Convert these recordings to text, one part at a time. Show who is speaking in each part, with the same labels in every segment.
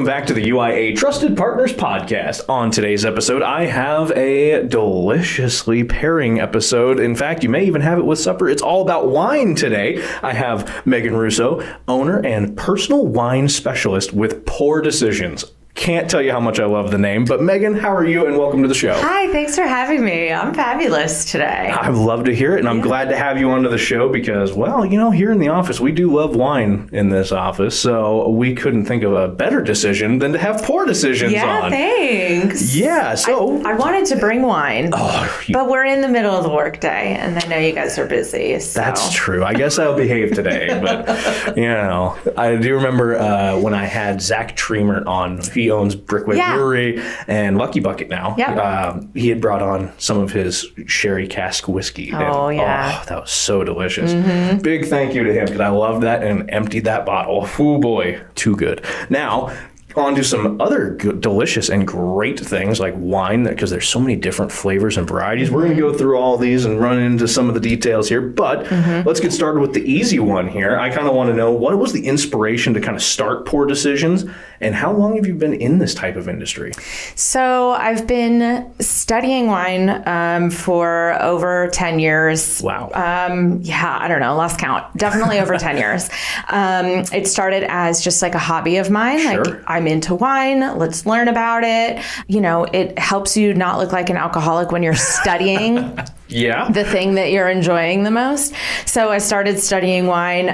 Speaker 1: welcome back to the UIA Trusted Partners Podcast. On today's episode, I have a deliciously pairing episode. In fact, you may even have it with supper. It's all about wine today. I have Meghan Russo, owner and personal wine specialist with Poor Decisions. Can't tell you how much I love the name, but Meghan, how are you? And welcome to the show.
Speaker 2: Hi, thanks for having me. I'm fabulous today.
Speaker 1: I'd love to hear it, and I'm glad to have you onto the show because, well, you know, here in the office, we do love wine in this office, so we couldn't think of a better decision than to have Poor Decisions on.
Speaker 2: Yeah, thanks.
Speaker 1: Yeah, so...
Speaker 2: I wanted to bring wine, but we're in the middle of the workday, and I know you guys are busy, so...
Speaker 1: That's true. I guess I'll behave today, but, you know, I do remember when I had Zach Tremer on. He owns Brickway Brewery and Lucky Bucket now.
Speaker 2: Yep.
Speaker 1: He had brought on some of his sherry cask whiskey.
Speaker 2: Oh,
Speaker 1: that was so delicious. Mm-hmm. Big thank you to him because I loved that and emptied that bottle. Oh boy, too good. Now, on to some other good, delicious and great things like wine, because there's so many different flavors and varieties. We're going to go through all these and run into some of the details here, but let's get started with the easy one here. I kind of want to know, what was the inspiration to kind of start Poor Decisions, and how long have you been in this type of industry?
Speaker 2: So I've been studying wine for over 10 years.
Speaker 1: Wow.
Speaker 2: I don't know, lost count. Definitely over 10 years. It started as just like a hobby of mine.
Speaker 1: Sure.
Speaker 2: Like, I'm into wine. Let's learn about it. You know, it helps you not look like an alcoholic when you're studying the thing that you're enjoying the most. So I started studying wine.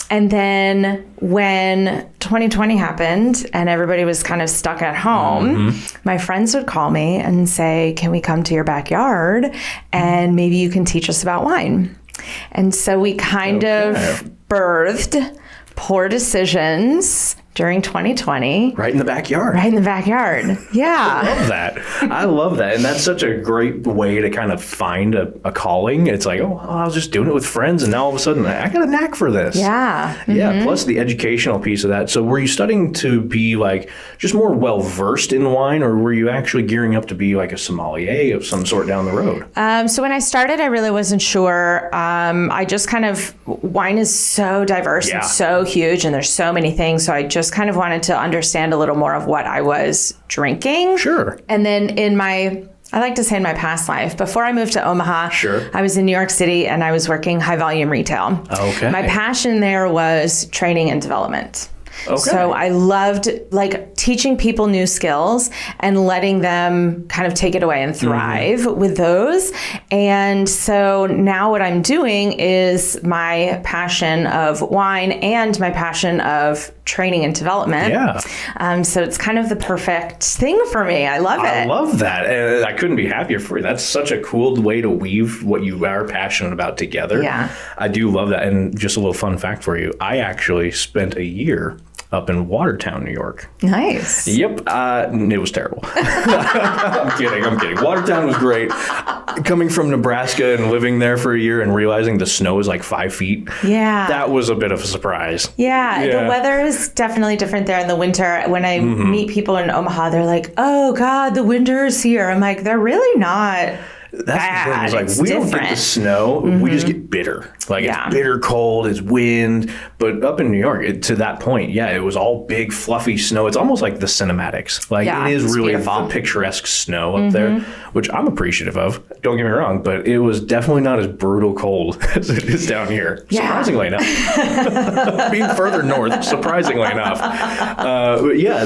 Speaker 2: And then when 2020 happened and everybody was kind of stuck at home, my friends would call me and say, can we come to your backyard and maybe you can teach us about wine? And so we kind of birthed Poor Decisions during 2020.
Speaker 1: Right in the backyard.
Speaker 2: Right in the backyard. Yeah.
Speaker 1: I love that. And that's such a great way to kind of find a calling. It's like, oh, I was just doing it with friends, and now all of a sudden I got a knack for this.
Speaker 2: Yeah. Mm-hmm.
Speaker 1: Yeah. Plus the educational piece of that. So were you studying to be like just more well-versed in wine, or were you actually gearing up to be like a sommelier of some sort down the road?
Speaker 2: So when I started, I really wasn't sure. I just kind of, wine is so diverse and so huge, and there's so many things. So I just kind of wanted to understand a little more of what I was drinking.
Speaker 1: Sure.
Speaker 2: And then I like to say in my past life, before I moved to Omaha, I was in New York City and I was working high volume retail.
Speaker 1: Okay.
Speaker 2: My passion there was training and development.
Speaker 1: Okay.
Speaker 2: So I loved like teaching people new skills and letting them kind of take it away and thrive with those. And so now what I'm doing is my passion of wine and my passion of training and development.
Speaker 1: Yeah.
Speaker 2: So it's kind of the perfect thing for me. I love it.
Speaker 1: I love that. And I couldn't be happier for you. That's such a cool way to weave what you are passionate about together.
Speaker 2: Yeah.
Speaker 1: I do love that. And just a little fun fact for you. I actually spent a year up in Watertown, New York.
Speaker 2: Nice.
Speaker 1: Yep. It was terrible. I'm kidding. Watertown was great. Coming from Nebraska and living there for a year and realizing the snow is like 5 feet.
Speaker 2: Yeah.
Speaker 1: That was a bit of a surprise.
Speaker 2: Yeah. The weather is definitely different there in the winter. When I meet people in Omaha, they're like, oh God, the winter is here. I'm like, they're really not.
Speaker 1: That's the thing. It's like, we don't get the snow. We just get bitter. Like, it's bitter cold, it's wind. But up in New York, to that point, it was all big, fluffy snow. It's almost like the cinematics. Like, it is really the picturesque snow up there, which I'm appreciative of. Don't get me wrong, but it was definitely not as brutal cold as it is down here.
Speaker 2: Yeah.
Speaker 1: Surprisingly enough. Being further north, surprisingly enough.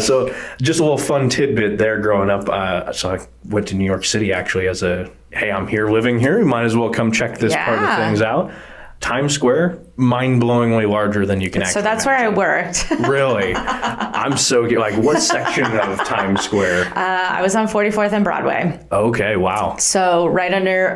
Speaker 1: So just a little fun tidbit there growing up. So I went to New York City actually as hey, I'm here living here. You might as well come check this part of things out. Times Square, mind-blowingly larger than you can actually
Speaker 2: So that's
Speaker 1: imagine.
Speaker 2: where I worked.
Speaker 1: Really? I'm so like, what section of Times Square?
Speaker 2: I was on 44th and Broadway.
Speaker 1: Okay, wow.
Speaker 2: So right under,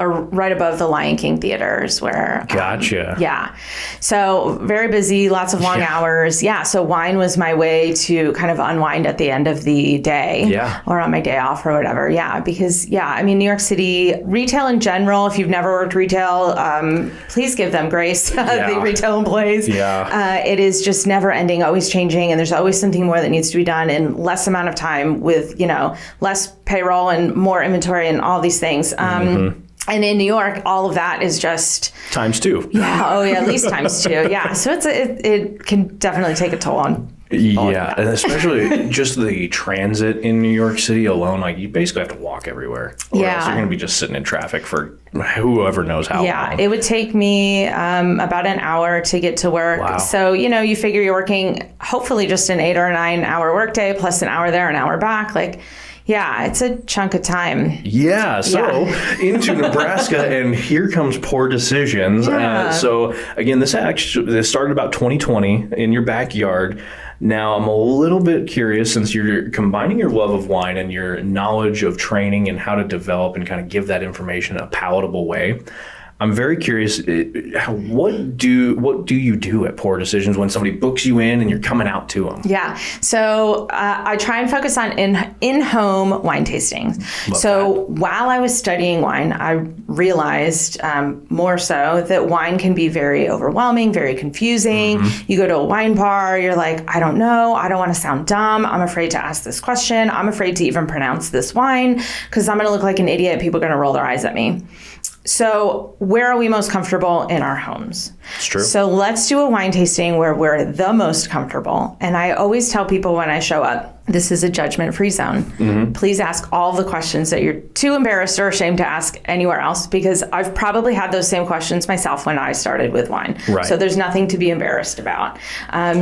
Speaker 2: or right above the Lion King theaters where...
Speaker 1: Gotcha.
Speaker 2: Yeah. So very busy, lots of long hours. Yeah, so wine was my way to kind of unwind at the end of the day.
Speaker 1: Yeah.
Speaker 2: Or on my day off or whatever. Yeah, because, I mean, New York City, retail in general, if you've never worked retail, please give them grace, the retail employees.
Speaker 1: Yeah.
Speaker 2: It is just never ending, always changing, and there's always something more that needs to be done in less amount of time with, less payroll and more inventory and all these things. And in New York, all of that is just...
Speaker 1: Times two.
Speaker 2: Yeah. Oh, yeah. At least times two. Yeah. So it can definitely take a toll on
Speaker 1: Yeah, and especially just the transit in New York City alone, like you basically have to walk everywhere. Or else you're going to be just sitting in traffic for whoever knows how long.
Speaker 2: Yeah, it would take me about an hour to get to work.
Speaker 1: Wow.
Speaker 2: So, you figure you're working hopefully just an 8 or 9 hour workday plus an hour there, an hour back. Like, yeah, it's a chunk of time.
Speaker 1: Yeah, so into Nebraska, and here comes Poor Decisions.
Speaker 2: Yeah.
Speaker 1: So again, this started about 2020 in your backyard. Now, I'm a little bit curious, since you're combining your love of wine and your knowledge of training and how to develop and kind of give that information in a palatable way. I'm very curious, what do you do at Poor Decisions when somebody books you in and you're coming out to them?
Speaker 2: Yeah. So I try and focus on in-home wine tastings. While I was studying wine, I realized more so that wine can be very overwhelming, very confusing. Mm-hmm. You go to a wine bar, you're like, I don't know. I don't want to sound dumb. I'm afraid to ask this question. I'm afraid to even pronounce this wine because I'm going to look like an idiot. People are going to roll their eyes at me. So where are we most comfortable? In our homes.
Speaker 1: It's true.
Speaker 2: So let's do a wine tasting where we're the most comfortable. And I always tell people when I show up, this is a judgment-free zone. Mm-hmm. Please ask all the questions that you're too embarrassed or ashamed to ask anywhere else, because I've probably had those same questions myself when I started with wine.
Speaker 1: Right.
Speaker 2: So there's nothing to be embarrassed about.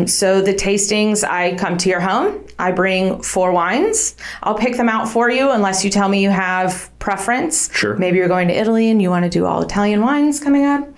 Speaker 2: So the tastings, I come to your home. I bring 4 wines. I'll pick them out for you unless you tell me you have preference.
Speaker 1: Sure.
Speaker 2: Maybe you're going to Italy and you want to do all Italian wines coming up.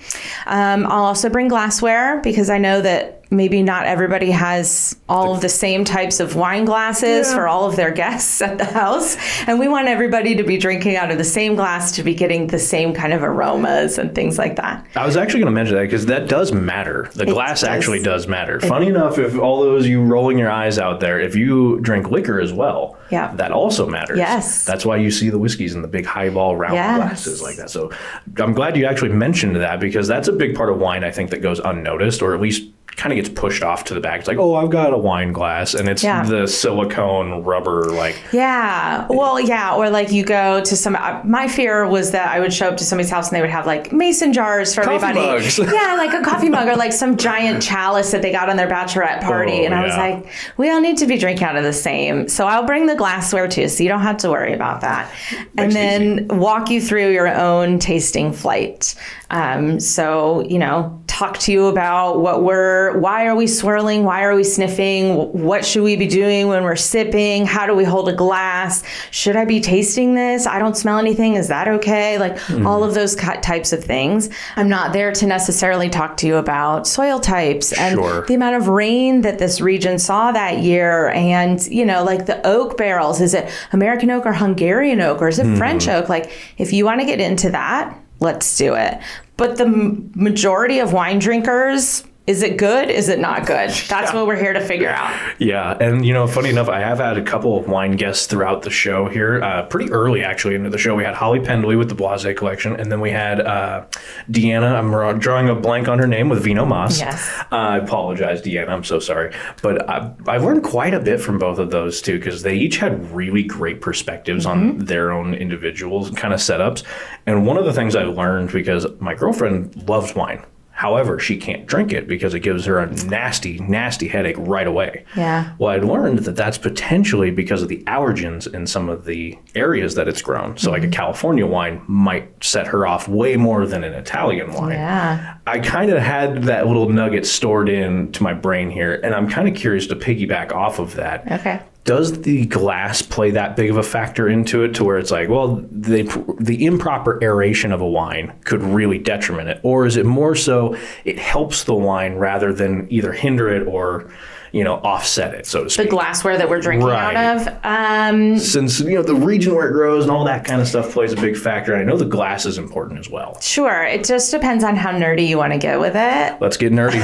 Speaker 2: I'll also bring glassware because I know that maybe not everybody has all of the same types of wine glasses for all of their guests at the house. And we want everybody to be drinking out of the same glass to be getting the same kind of aromas and things like that.
Speaker 1: I was actually going to mention that because that does matter. The glass actually does matter. Funny enough, if all those you rolling your eyes out there, if you drink liquor as well, that also matters.
Speaker 2: Yes.
Speaker 1: That's why you see the whiskeys in the big highball round glasses like that. So I'm glad you actually mentioned that, because that's a big part of wine, I think, that goes unnoticed, or at least kind of gets pushed off to the back. It's like, oh, I've got a wine glass, and it's the silicone rubber, like.
Speaker 2: Yeah. Well, yeah. Or like you go to some, my fear was that I would show up to somebody's house and they would have like mason jars for everybody.
Speaker 1: Mugs.
Speaker 2: Yeah, like a coffee mug or like some giant chalice that they got on their bachelorette party. And I was like, we all need to be drinking out of the same. So I'll bring the glassware too, so you don't have to worry about that. And then walk you through your own tasting flight. So, talk to you about why are we swirling? Why are we sniffing? What should we be doing when we're sipping? How do we hold a glass? Should I be tasting this? I don't smell anything. Is that okay? Like all of those types of things. I'm not there to necessarily talk to you about soil types and the amount of rain that this region saw that year. And, like the oak barrels, is it American oak or Hungarian oak, or is it French oak? Like if you want to get into that, let's do it. But the majority of wine drinkers, is it good? Is it not good? That's what we're here to figure out. Yeah.
Speaker 1: And, funny enough, I have had a couple of wine guests throughout the show here. Pretty early, actually, into the show. We had Holly Pendley with the Blasé collection. And then we had Deanna. I'm drawing a blank on her name, with Vino Mas.
Speaker 2: Yes.
Speaker 1: I apologize, Deanna. I'm so sorry. But I learned quite a bit from both of those, too, because they each had really great perspectives on their own individuals kind of setups. And one of the things I learned, because my girlfriend loves wine. However, she can't drink it because it gives her a nasty, nasty headache right away.
Speaker 2: Yeah.
Speaker 1: Well, I'd learned that that's potentially because of the allergens in some of the areas that it's grown. So like a California wine might set her off way more than an Italian wine.
Speaker 2: Yeah.
Speaker 1: I kind of had that little nugget stored into my brain here, and I'm kind of curious to piggyback off of that.
Speaker 2: Okay.
Speaker 1: Does the glass play that big of a factor into it, to where it's like, well, the improper aeration of a wine could really detriment it? Or is it more so it helps the wine rather than either hinder it or, offset it, so to speak?
Speaker 2: The glassware that we're drinking out of?
Speaker 1: Since, the region where it grows and all that kind of stuff plays a big factor. And I know the glass is important as well.
Speaker 2: Sure. It just depends on how nerdy you want to get with it.
Speaker 1: Let's get nerdy.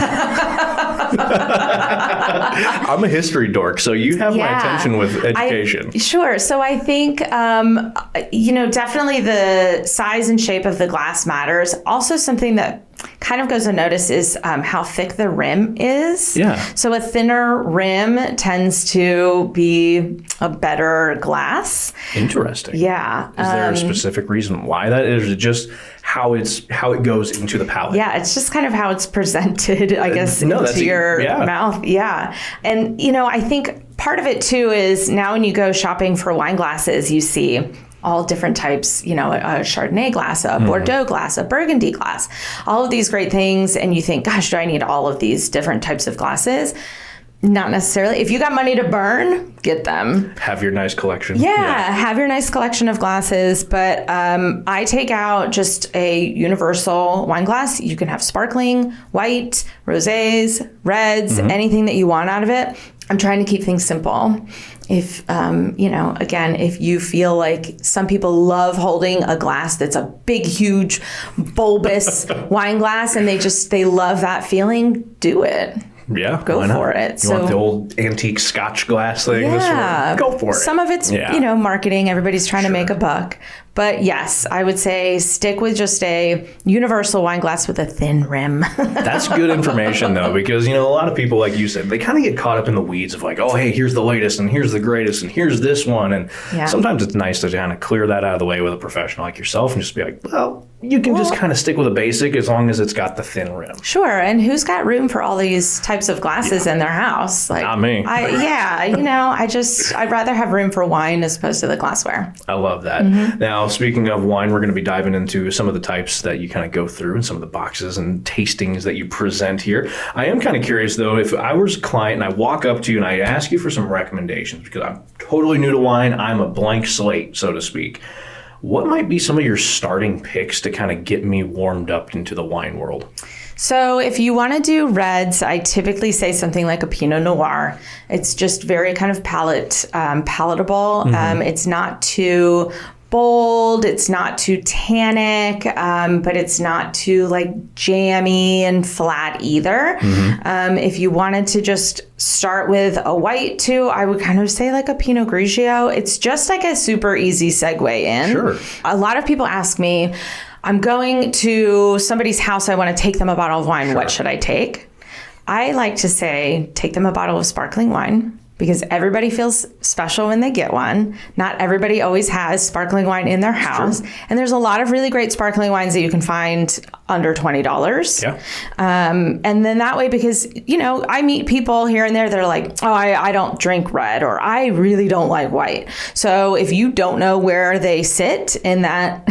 Speaker 1: I'm a history dork, so you have my attention with education.
Speaker 2: Sure. So I think, definitely the size and shape of the glass matters. Also something that kind of goes unnoticed is how thick the rim is.
Speaker 1: Yeah.
Speaker 2: So a thinner rim tends to be a better glass.
Speaker 1: Interesting.
Speaker 2: Yeah.
Speaker 1: Is there a specific reason why that is? Is it just how it goes into the palate?
Speaker 2: Yeah, it's just kind of how it's presented, I guess, into your mouth. Yeah. And, I think part of it too is now when you go shopping for wine glasses, you see all different types, a Chardonnay glass, a Bordeaux glass, a Burgundy glass, all of these great things. And you think, gosh, do I need all of these different types of glasses? Not necessarily. If you got money to burn, get them.
Speaker 1: Have your nice collection.
Speaker 2: Yeah, have your nice collection of glasses. But I take out just a universal wine glass. You can have sparkling, white, rosés, reds, anything that you want out of it. I'm trying to keep things simple. If, again, if you feel like some people love holding a glass that's a big, huge, bulbous wine glass and they love that feeling, do it.
Speaker 1: Yeah,
Speaker 2: go for it.
Speaker 1: You want the old antique Scotch glass thing?
Speaker 2: Yeah,
Speaker 1: go for it.
Speaker 2: Some of it's marketing. Everybody's trying to make a buck. But yes, I would say stick with just a universal wine glass with a thin rim.
Speaker 1: That's good information, though, because, a lot of people, like you said, they kind of get caught up in the weeds of like, oh, hey, here's the latest and here's the greatest and here's this one. And sometimes it's nice to kind of clear that out of the way with a professional like yourself and just be like, well, you can just kind of stick with a basic as long as it's got the thin rim.
Speaker 2: Sure. And who's got room for all these types of glasses in their house? Like,
Speaker 1: not me.
Speaker 2: I'd rather have room for wine as opposed to the glassware.
Speaker 1: I love that. Now, speaking of wine, we're going to be diving into some of the types that you kind of go through and some of the boxes and tastings that you present here. I am kind of curious, though, if I was a client and I walk up to you and I ask you for some recommendations, because I'm totally new to wine, I'm a blank slate, so to speak. What might be some of your starting picks to kind of get me warmed up into the wine world?
Speaker 2: So if you want to do reds, I typically say something like a Pinot Noir. It's just very kind of palatable. It's not too bold, it's not too tannic, but it's not too like jammy and flat either. If you wanted to just start with a white too, I would kind of say like a Pinot Grigio. It's just like a super easy segue in.
Speaker 1: Sure. A
Speaker 2: lot of people ask me, I'm going to somebody's house, I want to take them a bottle of wine. Sure. What should I take? I like to say, take them a bottle of sparkling wine, because everybody feels special when they get one. Not everybody always has sparkling wine in their house. And there's a lot of really great sparkling wines that you can find under $20.
Speaker 1: Yeah.
Speaker 2: And then that way, because, I meet people here and there that are like, oh, I don't drink red, or I really don't like white. So if you don't know where they sit in that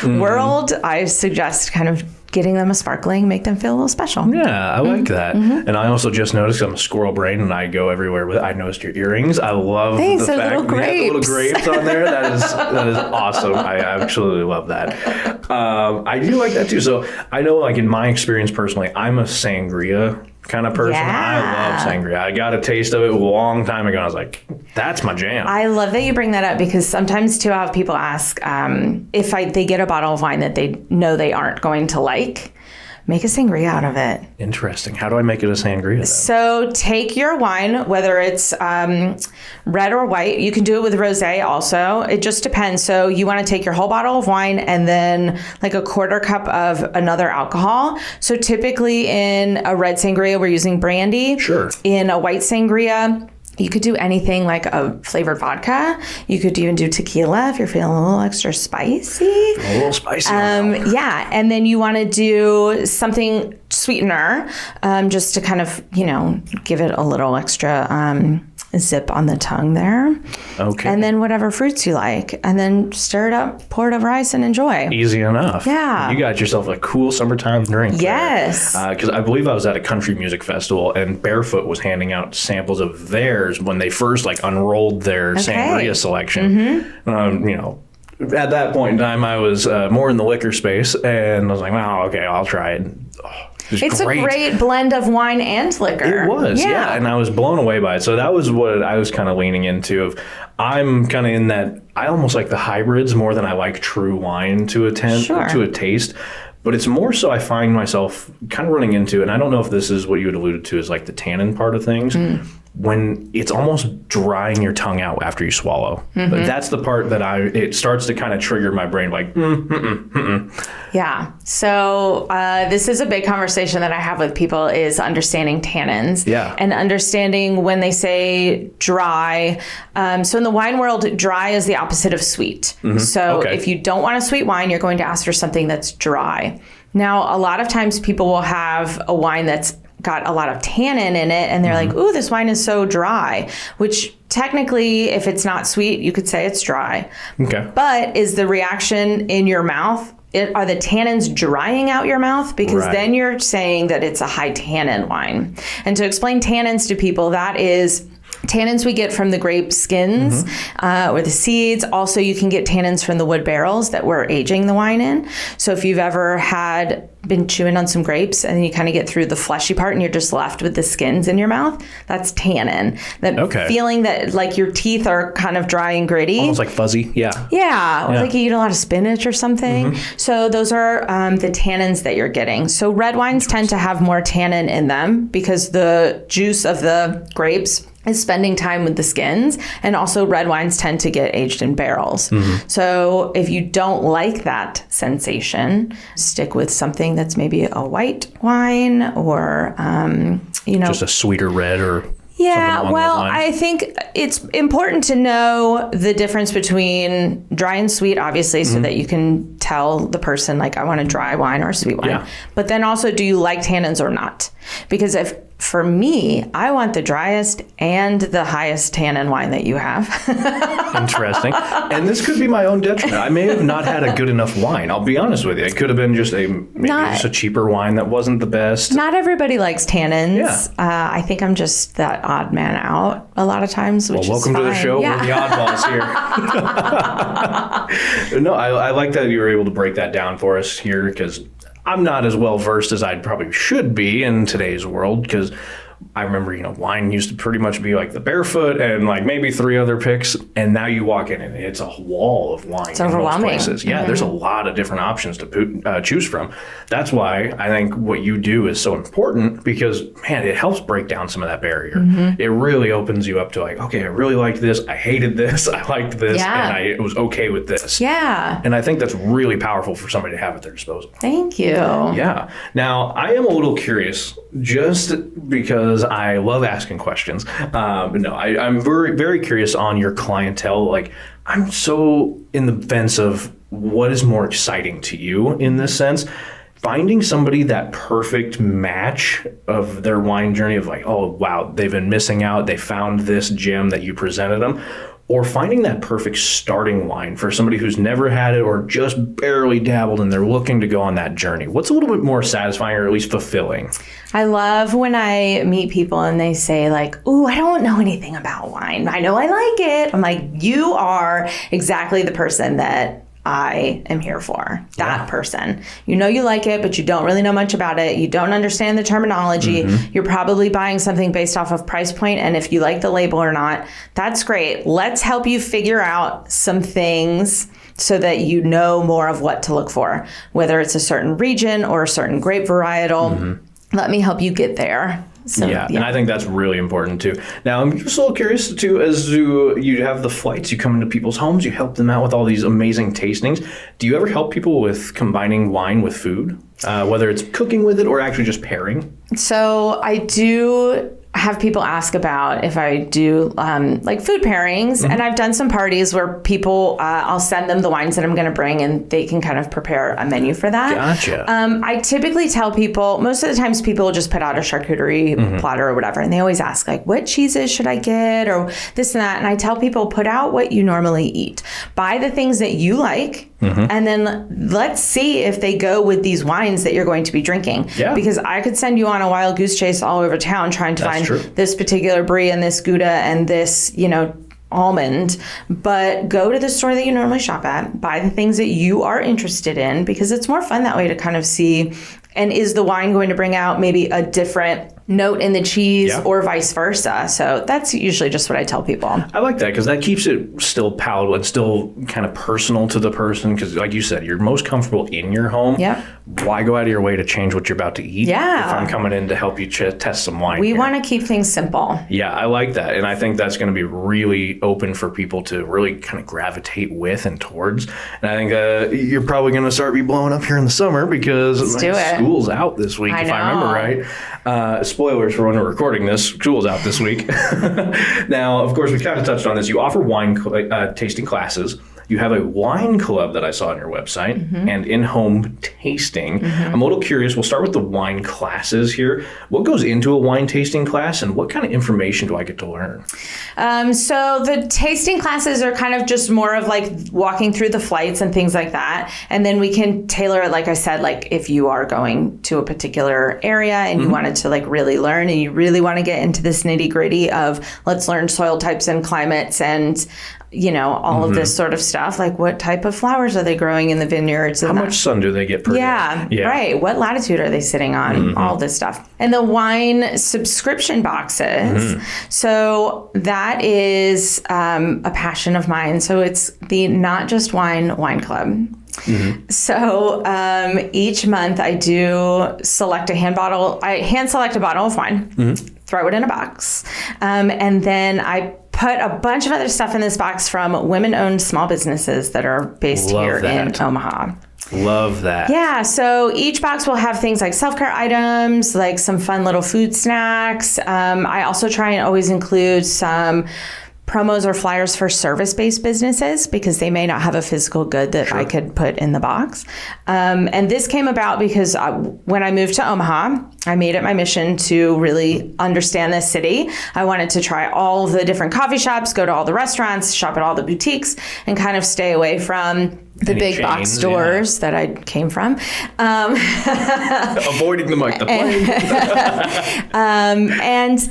Speaker 2: world, I suggest kind of getting them a sparkling, make them feel a little special.
Speaker 1: Yeah, I like that. And I also just noticed, I'm a squirrel brain and I go everywhere with, I noticed your earrings. I love the fact
Speaker 2: little
Speaker 1: that you have the little grapes on there. That is awesome. I absolutely love that. I do like that too. So I know, like in my experience personally, I'm a sangria kind of person. I love sangria. I got a taste of it a long time ago. And I was like, that's my jam.
Speaker 2: I love that you bring that up, because sometimes too, I'll have people ask if they get a bottle of wine that they know they aren't going to like. Make a sangria out of it.
Speaker 1: Interesting. How do I make it a sangria then?
Speaker 2: So take your wine, whether it's red or white. You can do it with rosé also. It just depends. So you want to take your whole bottle of wine and then like a quarter cup of another alcohol. So typically in a red sangria, we're using brandy.
Speaker 1: Sure. In
Speaker 2: a white sangria, you could do anything like a flavored vodka. You could even do tequila if you're feeling a little extra spicy.
Speaker 1: A little spicy.
Speaker 2: Yeah. And then you want to do something sweetener, just to kind of, give it a little extra zip on the tongue there.
Speaker 1: Okay.
Speaker 2: And then whatever fruits you like. And then stir it up, pour it over ice, and enjoy.
Speaker 1: Easy enough.
Speaker 2: Yeah.
Speaker 1: You got yourself a cool summertime drink.
Speaker 2: Yes.
Speaker 1: Because I believe I was at a country music festival and Barefoot was handing out samples of theirs when they first unrolled their sangria selection. At that point in time, I was more in the liquor space, and I was like, "Wow, okay, I'll try it."
Speaker 2: It's great. A great blend of wine and liquor.
Speaker 1: It was, yeah, and I was blown away by it. So that was what I was kind of leaning into. I'm kind of in that. I almost like the hybrids more than I like true wine to a taste. But it's more so I find myself kind of running into, and I don't know if this is what you had alluded to, is like the tannin part of things. when it's almost drying your tongue out after you swallow. But that's the part that it starts to kind of trigger my brain, like,
Speaker 2: Yeah. So this is a big conversation that I have with people is understanding tannins.
Speaker 1: Yeah.
Speaker 2: And understanding when they say dry. So in the wine world, dry is the opposite of sweet. So if you don't want a sweet wine, you're going to ask for something that's dry. Now, a lot of times people will have a wine that's got a lot of tannin in it and they're like, ooh, this wine is so dry, which technically, if it's not sweet, you could say it's dry.
Speaker 1: Okay.
Speaker 2: But is the reaction in your mouth, are the tannins drying out your mouth? Because then you're saying that it's a high tannin wine. And to explain tannins to people, that is tannins we get from the grape skins or the seeds. Also, you can get tannins from the wood barrels that we're aging the wine in. So if you've ever been chewing on some grapes and you kind of get through the fleshy part and you're just left with the skins in your mouth, that's tannin. That feeling that like your teeth are kind of dry and gritty.
Speaker 1: Almost like fuzzy. Yeah.
Speaker 2: Yeah. Or like you eat a lot of spinach or something. So those are the tannins that you're getting. So red wines tend to have more tannin in them because the juice of the grapes is spending time with the skins, and also red wines tend to get aged in barrels. So if you don't like that sensation, stick with something that's maybe a white wine or,
Speaker 1: just a sweeter red or
Speaker 2: yeah, well, I think it's important to know the difference between dry and sweet, obviously, so that you can tell the person, like, I want a dry wine or a sweet wine. Yeah. But then also, do you like tannins or not? Because for me, I want the driest and the highest tannin wine that you have.
Speaker 1: Interesting. And this could be my own detriment. I may have not had a good enough wine. I'll be honest with you. It could have been just a cheaper wine that wasn't the best.
Speaker 2: Not everybody likes tannins. Yeah. I think I'm just that odd man out a lot of times, which
Speaker 1: welcome
Speaker 2: is fine.
Speaker 1: To the show.
Speaker 2: Yeah.
Speaker 1: We're the oddballs here. No, I like that you were able to break that down for us here, because I'm not as well versed as I probably should be in today's world, because I remember, wine used to pretty much be like the Barefoot and like maybe 3 other picks. And now you walk in and it's a wall of wine.
Speaker 2: It's overwhelming.
Speaker 1: Most places. Yeah, there's a lot of different options to choose from. That's why I think what you do is so important, because, man, it helps break down some of that barrier. It really opens you up to like, okay, I really liked this. I hated this. I liked this. And I was okay with this.
Speaker 2: Yeah.
Speaker 1: And I think that's really powerful for somebody to have at their disposal.
Speaker 2: Thank you.
Speaker 1: Yeah. Now, I am a little curious, just because I love asking questions. I'm very, very curious on your clientele. Like, I'm so in the fence of what is more exciting to you in this sense. Finding somebody that perfect match of their wine journey of like, oh, wow, they've been missing out. They found this gem that you presented them. Or finding that perfect starting wine for somebody who's never had it or just barely dabbled and they're looking to go on that journey. What's a little bit more satisfying or at least fulfilling?
Speaker 2: I love when I meet people and they say like, ooh, I don't know anything about wine. I know I like it. I'm like, you are exactly the person that I am here for. That person. You know you like it, but you don't really know much about it. You don't understand the terminology. You're probably buying something based off of price point, and if you like the label or not, that's great. Let's help you figure out some things so that you know more of what to look for, whether it's a certain region or a certain grape varietal. Let me help you get there. So,
Speaker 1: and I think that's really important too. Now, I'm just a little curious too, as to you have the flights, you come into people's homes, you help them out with all these amazing tastings. Do you ever help people with combining wine with food, whether it's cooking with it or actually just pairing?
Speaker 2: So I do have people ask about if I do like food pairings, and I've done some parties where people, I'll send them the wines that I'm going to bring and they can kind of prepare a menu for that.
Speaker 1: Gotcha.
Speaker 2: I typically tell people, most of the times people will just put out a charcuterie platter or whatever, and they always ask like, what cheeses should I get or this and that, and I tell people, put out what you normally eat. Buy the things that you like, and then let's see if they go with these wines that you're going to be drinking. Yeah. Because I could send you on a wild goose chase all over town trying to find this particular brie and this Gouda and this, almond, but go to the store that you normally shop at, buy the things that you are interested in, because it's more fun that way to kind of see, and is the wine going to bring out maybe a different note in the cheese or vice versa. So that's usually just what I tell people.
Speaker 1: I like that because that keeps it still palatable and still kind of personal to the person, because like you said, you're most comfortable in your home.
Speaker 2: Yeah.
Speaker 1: why go out of your way to change what you're about to eat
Speaker 2: Yeah.
Speaker 1: if I'm coming in to help you test some wine?
Speaker 2: We want to keep things simple.
Speaker 1: Yeah, I like that. And I think that's going to be really open for people to really kind of gravitate with and towards. And I think you're probably going to start be blowing up here in the summer because school's out this week, if I remember right. Spoilers for when we're recording this. School's out this week. Now, of course, we kind of touched on this. You offer wine tasting classes. You have a wine club that I saw on your website and in-home tasting. I'm a little curious. We'll start with the wine classes here. What goes into a wine tasting class and what kind of information do I get to learn?
Speaker 2: So the tasting classes are kind of just more of like walking through the flights and things like that. And then we can tailor it, like I said, like if you are going to a particular area and you wanted to like really learn and you really want to get into this nitty gritty of let's learn soil types and climates and all of this sort of stuff. Like what type of flowers are they growing in the vineyards?
Speaker 1: How much sun do they get per day?
Speaker 2: Yeah, right. What latitude are they sitting on? All this stuff. And the wine subscription boxes. So that is a passion of mine. So it's the Not Just Wine Club. So each month I do select I hand select a bottle of wine, throw it in a box, and then I put a bunch of other stuff in this box from women-owned small businesses that are based here in Omaha.
Speaker 1: Love that.
Speaker 2: Yeah, so each box will have things like self-care items, like some fun little food snacks. I also try and always include some promos or flyers for service-based businesses because they may not have a physical good that I could put in the box. And this came about because when I moved to Omaha, I made it my mission to really understand this city. I wanted to try all of the different coffee shops, go to all the restaurants, shop at all the boutiques, and kind of stay away from the big chains, box stores that I came from.
Speaker 1: Avoiding them like the plague.
Speaker 2: And,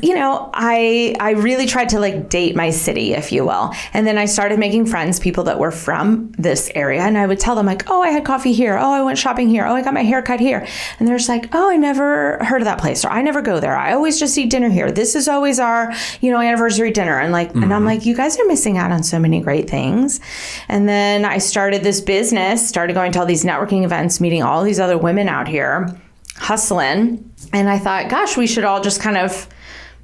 Speaker 2: I really tried to like date my city, if you will. And then I started making friends, people that were from this area. And I would tell them like, oh, I had coffee here. Oh, I went shopping here. Oh, I got my hair cut here. And they're just like, oh, I never heard of that place. Or I never go there. I always just eat dinner here. This is always our, anniversary dinner. And and I'm like, you guys are missing out on so many great things. And then I started this business, started going to all these networking events, meeting all these other women out here, hustling. And I thought, gosh, we should all just kind of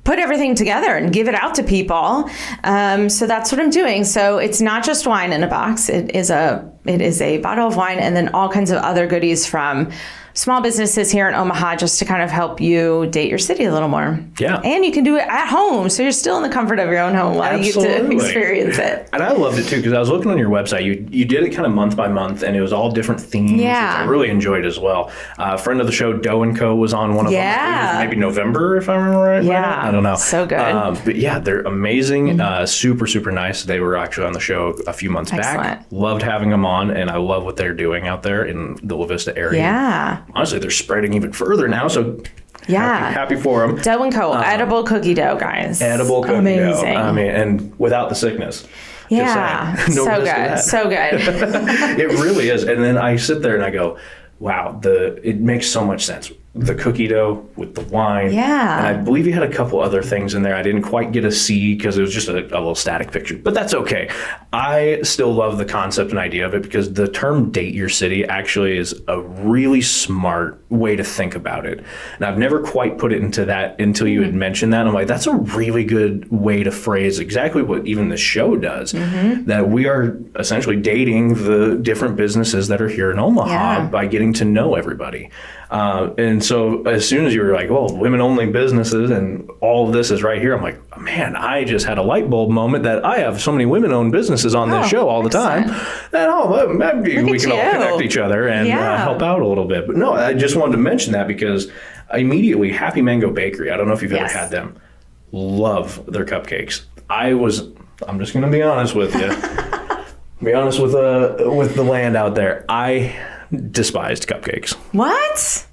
Speaker 2: put everything together and give it out to people. So that's what I'm doing. So it's not just wine in a box. It is a bottle of wine and then all kinds of other goodies from small businesses here in Omaha just to kind of help you date your city a little more.
Speaker 1: Yeah.
Speaker 2: And you can do it at home. So you're still in the comfort of your own home while you get to experience it.
Speaker 1: And I loved it too, because I was looking on your website. You did it kind of month by month and it was all different themes, which I really enjoyed as well. A friend of the show, Doe & Co. was on one of them. Maybe November, if I remember right.
Speaker 2: Yeah.
Speaker 1: I don't know.
Speaker 2: So good.
Speaker 1: But yeah, they're amazing. Super, super nice. They were actually on the show a few months back. Loved having them on, and I love what they're doing out there in the La Vista area.
Speaker 2: Yeah.
Speaker 1: Honestly, they're spreading even further now, so happy for them.
Speaker 2: Doe & Co. Edible cookie dough, guys.
Speaker 1: Edible cookie dough. I mean, and without the sickness.
Speaker 2: Yeah. No so good. So good.
Speaker 1: It really is. And then I sit there and I go, wow, it makes so much sense. The cookie dough with the wine.
Speaker 2: Yeah.
Speaker 1: And I believe you had a couple other things in there. I didn't quite get to see because it was just a little static picture, but that's okay. I still love the concept and idea of it because the term date your city actually is a really smart way to think about it. And I've never quite put it into that until you had mentioned that. And I'm like, that's a really good way to phrase exactly what even the show does, that we are essentially dating the different businesses that are here in Omaha by getting to know everybody. And so as soon as you were like, well, women-only businesses and all of this is right here, I'm like, man, I just had a light bulb moment that I have so many women-owned businesses on this show all the time that maybe we can all connect each other and help out a little bit. But no, I just wanted to mention that because immediately Happy Mango Bakery, I don't know if you've ever had them, love their cupcakes. I'm just going to be honest with you, be honest with the land out there. I despised cupcakes.
Speaker 2: What?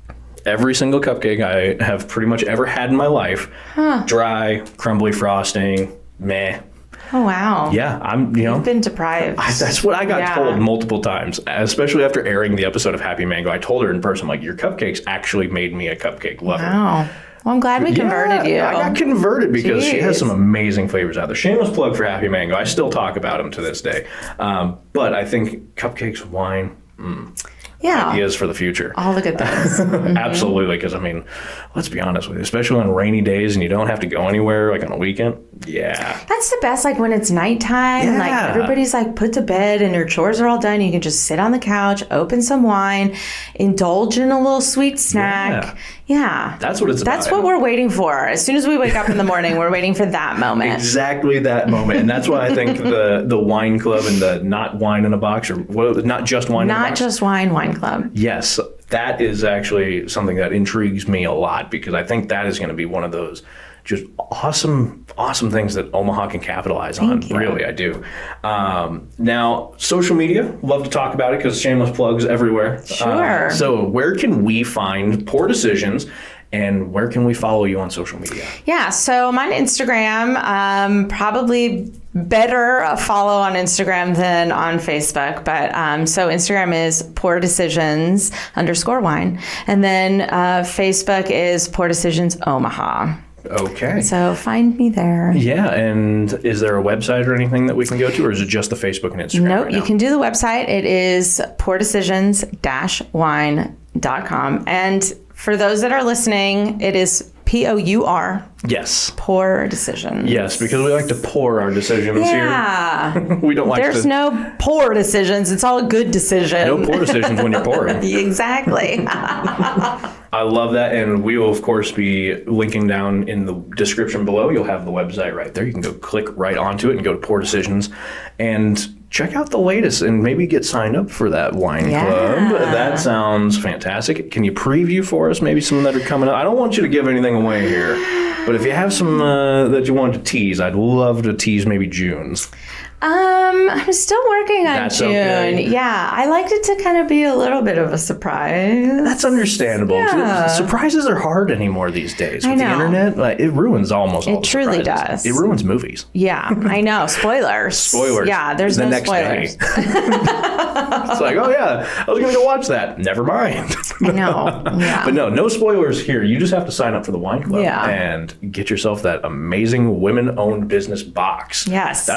Speaker 1: Every single cupcake I have pretty much ever had in my life, dry, crumbly frosting, meh.
Speaker 2: Oh, wow.
Speaker 1: Yeah,
Speaker 2: You've been deprived.
Speaker 1: That's what I got told multiple times, especially after airing the episode of Happy Mango. I told her in person, like, your cupcakes actually made me a cupcake lover.
Speaker 2: Wow. Well, I'm glad we converted you.
Speaker 1: I got converted because she has some amazing flavors out there. Shameless plug for Happy Mango. I still talk about them to this day. But I think cupcakes, wine, ideas for the future.
Speaker 2: All the good things.
Speaker 1: Absolutely, because I mean, let's be honest with you, especially on rainy days and you don't have to go anywhere like on a weekend. Yeah.
Speaker 2: That's the best, like when it's nighttime and like everybody's like put to bed and your chores are all done. You can just sit on the couch, open some wine, indulge in a little sweet snack. Yeah.
Speaker 1: That's what it's about.
Speaker 2: That's what we're waiting for. As soon as we wake up in the morning, we're waiting for that moment.
Speaker 1: Exactly that moment. And that's why I think the wine club and the not wine in a box, or not just wine in a box.
Speaker 2: Not just wine club.
Speaker 1: Yes. That is actually something that intrigues me a lot, because I think that is going to be one of those just awesome things that Omaha can capitalize on. Really, I do. Now, social media, love to talk about it because shameless plugs everywhere.
Speaker 2: Sure.
Speaker 1: So where can we find Poor Decisions, and where can we follow you on social media? Yeah,
Speaker 2: so I'm on Instagram. Probably better follow on Instagram than on Facebook. But so Instagram is Poor Decisions _wine. And then Facebook is Poor Decisions Omaha.
Speaker 1: Okay.
Speaker 2: So find me there.
Speaker 1: Yeah, and is there a website or anything that we can go to, or is it just the Facebook and Instagram?
Speaker 2: Nope, you can do the website. It is poordecisions-wine.com. And for those that are listening, it is POUR.
Speaker 1: Yes.
Speaker 2: Poor decisions.
Speaker 1: Yes, because we like to pour our decisions here. We don't like
Speaker 2: There's no poor decisions. It's all a good decision.
Speaker 1: No poor decisions when you're pouring.
Speaker 2: Exactly.
Speaker 1: I love that. And we will, of course, be linking down in the description below. You'll have the website right there. You can go click right onto it and go to Poor Decisions and check out the latest and maybe get signed up for that wine club. That sounds fantastic. Can you preview for us maybe some that are coming up? I don't want you to give anything away here, but if you have some that you want to tease, I'd love to tease maybe June's.
Speaker 2: I'm still working on
Speaker 1: That's
Speaker 2: June.
Speaker 1: Okay.
Speaker 2: Yeah, I liked it to kind of be a little bit of a surprise.
Speaker 1: That's understandable.
Speaker 2: Yeah.
Speaker 1: Surprises are hard anymore these days. With the internet, like, it ruins almost all the surprises.
Speaker 2: It truly does.
Speaker 1: It ruins movies.
Speaker 2: Yeah, I know. Spoilers.
Speaker 1: Spoilers.
Speaker 2: Yeah, there's
Speaker 1: the
Speaker 2: no
Speaker 1: next
Speaker 2: spoilers.
Speaker 1: Day. It's like, oh yeah, I was going to go watch that. Never mind.
Speaker 2: I know. Yeah.
Speaker 1: But no spoilers here. You just have to sign up for the wine club and get yourself that amazing women-owned business box.
Speaker 2: Yes.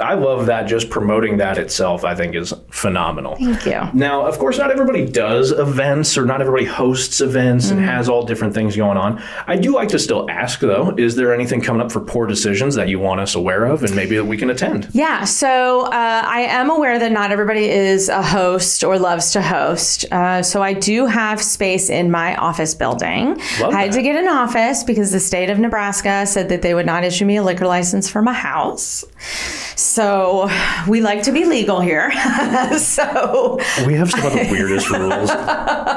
Speaker 1: I love that. Just promoting that itself, I think, is phenomenal.
Speaker 2: Thank you.
Speaker 1: Now, of course, not everybody does events, or not everybody hosts events and has all different things going on. I do like to still ask, though, is there anything coming up for Poor Decisions that you want us aware of and maybe that we can attend?
Speaker 2: Yeah, so I am aware that not everybody is a host or loves to host. So I do have space in my office building. I had to get an office because the state of Nebraska said that they would not issue me a liquor license for my house. So we like to be legal here. So
Speaker 1: we have some of the weirdest rules.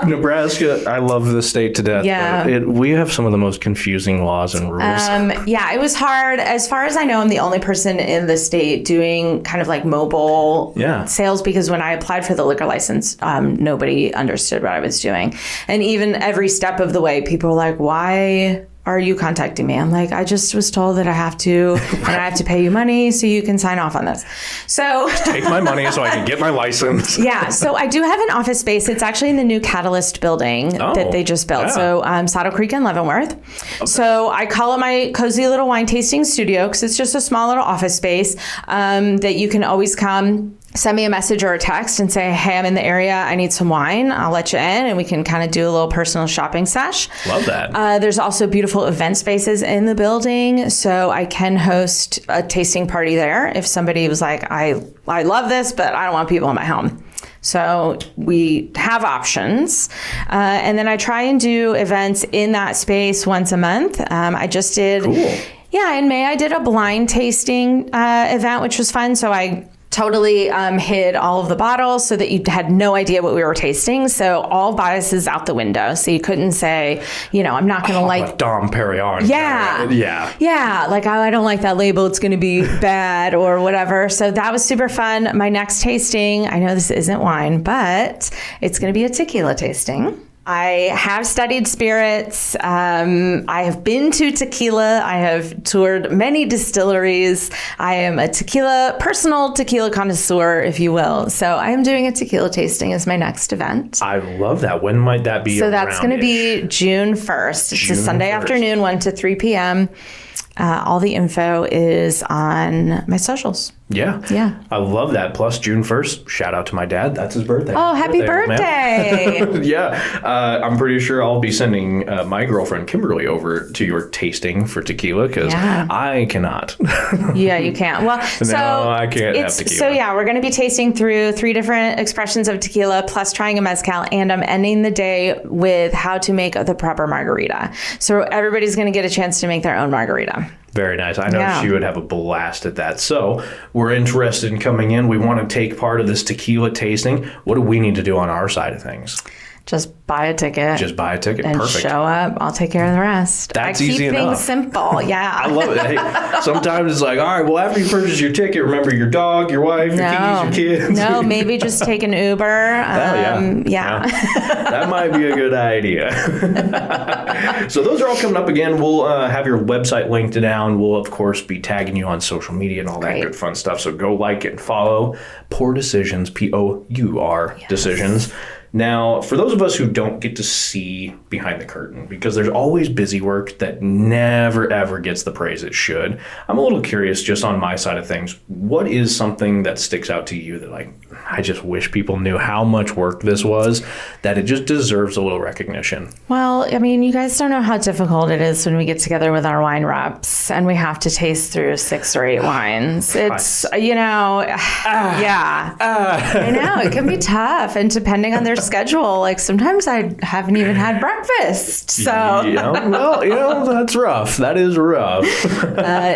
Speaker 1: Nebraska, I love the state to death.
Speaker 2: Yeah.
Speaker 1: But we have some of the most confusing laws and rules.
Speaker 2: Yeah, it was hard. As far as I know, I'm the only person in the state doing kind of like mobile sales, because when I applied for the liquor license, nobody understood what I was doing. And even every step of the way, people were like, why are you contacting me? I'm like, I just was told that I have to, and I have to pay you money so you can sign off on this. So
Speaker 1: take my money so I can get my license.
Speaker 2: Yeah, so I do have an office space. It's actually in the new Catalyst building that they just built. So Saddle Creek and Leavenworth. Okay. So I call it my cozy little wine tasting studio because it's just a small little office space that you can always come. Send me a message or a text and say, hey, I'm in the area. I need some wine. I'll let you in, and we can kind of do a little personal shopping sesh.
Speaker 1: Love that.
Speaker 2: There's also beautiful event spaces in the building, so I can host a tasting party there if somebody was like, I love this, but I don't want people in my home. So we have options. And then I try and do events in that space once a month. I just did...
Speaker 1: Cool.
Speaker 2: Yeah, in May I did a blind tasting event, which was fun. So I totally hid all of the bottles so that you had no idea what we were tasting. So all biases out the window. So you couldn't say, I'm not going to like
Speaker 1: Dom Perignon.
Speaker 2: Yeah. Like, I don't like that label. It's going to be bad or whatever. So that was super fun. My next tasting, I know this isn't wine, but it's going to be a tequila tasting. I have studied spirits. I have been to tequila. I have toured many distilleries. I am a personal tequila connoisseur, if you will. So I am doing a tequila tasting as my next event.
Speaker 1: I love that. When might that be?
Speaker 2: So that's going to be June 1st. It's a Sunday afternoon, 1 to 3 p.m. All the info is on my socials.
Speaker 1: Yeah.
Speaker 2: Yeah.
Speaker 1: I love that. Plus, June 1st, shout out to my dad. That's his birthday.
Speaker 2: Oh, happy birthday.
Speaker 1: Yeah. I'm pretty sure I'll be sending my girlfriend, Kimberly, over to your tasting for tequila because I cannot.
Speaker 2: Yeah, you can't. Well,
Speaker 1: no, I can't have tequila.
Speaker 2: So, yeah, we're going to be tasting through 3 different expressions of tequila plus trying a mezcal. And I'm ending the day with how to make the proper margarita. So everybody's going to get a chance to make their own margarita.
Speaker 1: Very nice. I know she would have a blast at that. So we're interested in coming in. We want to take part of this tequila tasting. What do we need to do on our side of things?
Speaker 2: Just buy a ticket.
Speaker 1: Just buy a ticket.
Speaker 2: And
Speaker 1: Perfect.
Speaker 2: Show up. I'll take care of the rest.
Speaker 1: That's easy enough.
Speaker 2: I keep things simple. Yeah.
Speaker 1: I love it. Hey, sometimes it's like, all right, well, after you purchase your ticket, remember your dog, your wife, your keys, your kids.
Speaker 2: No, maybe just take an Uber. Yeah.
Speaker 1: That might be a good idea. So those are all coming up again. We'll have your website linked down. We'll, of course, be tagging you on social media and all that good fun stuff. So go like it and follow Pour Decisions, P-O-U-R Decisions. Now, for those of us who don't get to see behind the curtain, because there's always busy work that never, ever gets the praise it should, I'm a little curious just on my side of things, what is something that sticks out to you that, like, I just wish people knew how much work this was, that it just deserves a little recognition?
Speaker 2: Well, I mean, you guys don't know how difficult it is when we get together with our wine reps and we have to taste through 6 or 8 wines. It's, I know, it can be tough. And depending on their schedule, like sometimes I haven't even had breakfast. So
Speaker 1: well, that's rough. That is rough.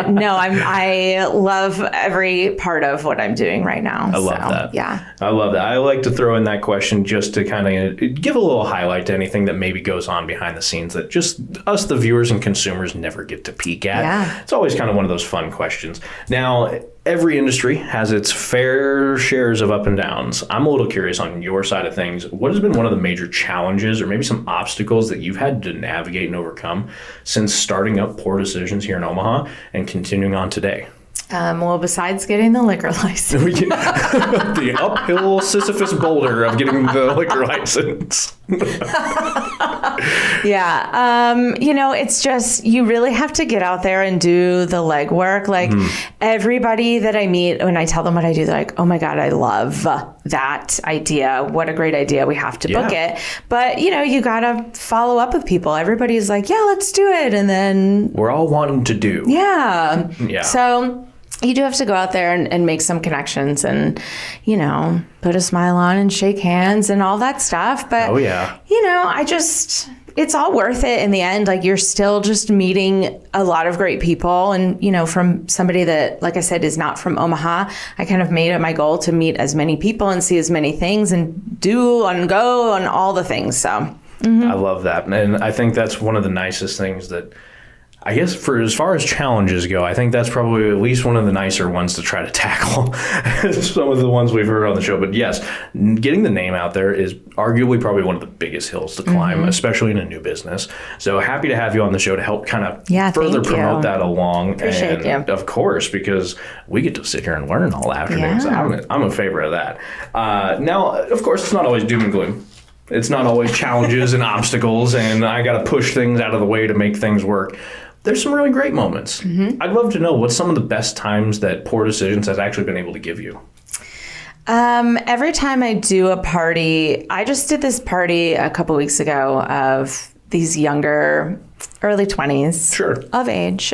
Speaker 2: No, I love every part of what I'm doing right now.
Speaker 1: I love that.
Speaker 2: Yeah,
Speaker 1: I love that. I like to throw in that question just to kind of give a little highlight to anything that maybe goes on behind the scenes that just us, the viewers and consumers, never get to peek at.
Speaker 2: Yeah.
Speaker 1: It's always kind of one of those fun questions. Now, every industry has its fair shares of up and downs. I'm a little curious on your side of things. What has been one of the major challenges or maybe some obstacles that you've had to navigate and overcome since starting up Pour Decisions here in Omaha and continuing on today?
Speaker 2: Well, besides getting the liquor license.
Speaker 1: The uphill Sisyphus boulder of getting the liquor license.
Speaker 2: It's just, you really have to get out there and do the legwork. Like everybody that I meet, when I tell them what I do, they're like, oh my God, I love that idea. What a great idea. We have to book it. But, you got to follow up with people. Everybody's like, yeah, let's do it. And then
Speaker 1: we're all wanting to do.
Speaker 2: Yeah. So you do have to go out there and make some connections and, put a smile on and shake hands and all that stuff. But, it's all worth it in the end. Like, you're still just meeting a lot of great people. And, from somebody that, like I said, is not from Omaha, I kind of made it my goal to meet as many people and see as many things and do and go and all the things. So
Speaker 1: I love that. And I think that's one of the nicest things that, I guess, for as far as challenges go, I think that's probably at least one of the nicer ones to try to tackle. Some of the ones we've heard on the show. But yes, getting the name out there is arguably probably one of the biggest hills to climb, especially in a new business. So happy to have you on the show to help kind of further promote that along.
Speaker 2: Appreciate you.
Speaker 1: Of course, because we get to sit here and learn all afternoon. So I'm a favorite of that. Now, of course, it's not always doom and gloom. It's not always challenges and obstacles, and I got to push things out of the way to make things work. There's some really great moments. I'd love to know what's some of the best times that Pour Decisions has actually been able to give you.
Speaker 2: Every time I do a party, I just did this party a couple weeks ago of these younger, early 20s of age.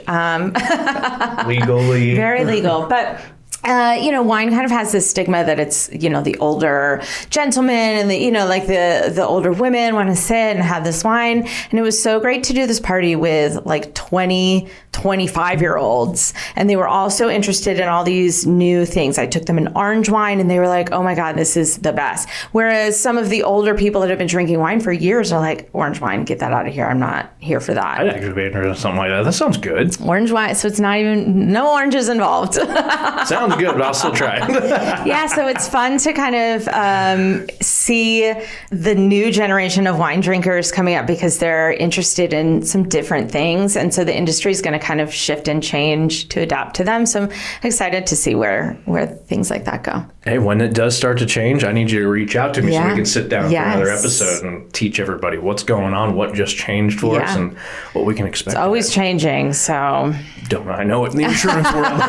Speaker 1: Legally.
Speaker 2: Very legal. But wine kind of has this stigma that it's, the older gentlemen and the older women want to sit and have this wine. And it was so great to do this party with like 20, 25-year-olds. And they were also interested in all these new things. I took them an orange wine and they were like, oh my God, this is the best. Whereas some of the older people that have been drinking wine for years are like, orange wine, get that out of here. I'm not here for that.
Speaker 1: I'd actually be interested in something like that. That sounds good.
Speaker 2: Orange wine. So it's not even, no oranges involved.
Speaker 1: Sounds good, but I'll still try it.
Speaker 2: Yeah, so it's fun to kind of see the new generation of wine drinkers coming up because they're interested in some different things. And so the industry is going to kind of shift and change to adapt to them. So I'm excited to see where things like that go.
Speaker 1: Hey, when it does start to change, I need you to reach out to me so we can sit down for another episode and teach everybody what's going on, what just changed for us, and what we can expect.
Speaker 2: It's always changing, so...
Speaker 1: Don't I know it in the insurance world.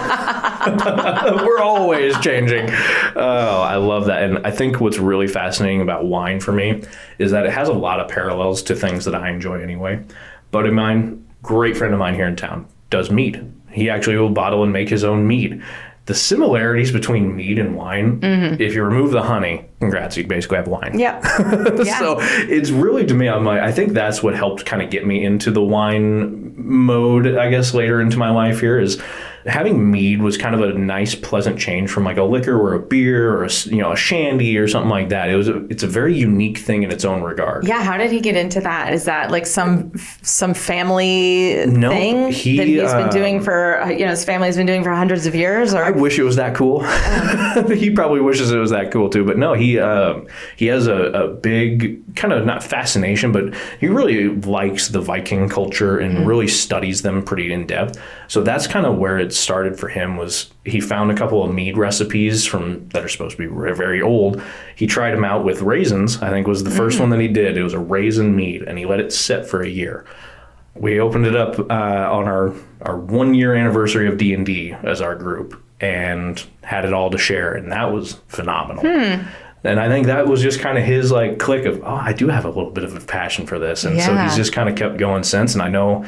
Speaker 1: We're always changing. Oh, I love that. And I think what's really fascinating about wine for me is that it has a lot of parallels to things that I enjoy anyway. Buddy of mine, great friend of mine here in town, does mead. He actually will bottle and make his own mead. The similarities between mead and wine, if you remove the honey, congrats, you basically have wine.
Speaker 2: Yep. Yeah.
Speaker 1: So it's really, to me, I think that's what helped kind of get me into the wine mode, I guess, later into my life here, is having mead was kind of a nice, pleasant change from like a liquor or a beer or a shandy or something like that. It's a very unique thing in its own regard.
Speaker 2: Yeah. How did he get into that? Is that like some family thing that he's been doing for, his family's been doing for hundreds of years? Or?
Speaker 1: I wish it was that cool. He probably wishes it was that cool too. But no, he has a big kind of, not fascination, but he really likes the Viking culture and really studies them pretty in depth. So that's kind of where it started for him. Was he found a couple of mead recipes that are supposed to be very old. He tried them out with raisins, I think was the first one that he did. It was a raisin mead, and he let it sit for a year. We opened it up on our 1 year anniversary of D&D as our group, and had it all to share, and that was phenomenal. And I think that was just kind of his like click of, I do have a little bit of a passion for this. And so he's just kind of kept going since. And I know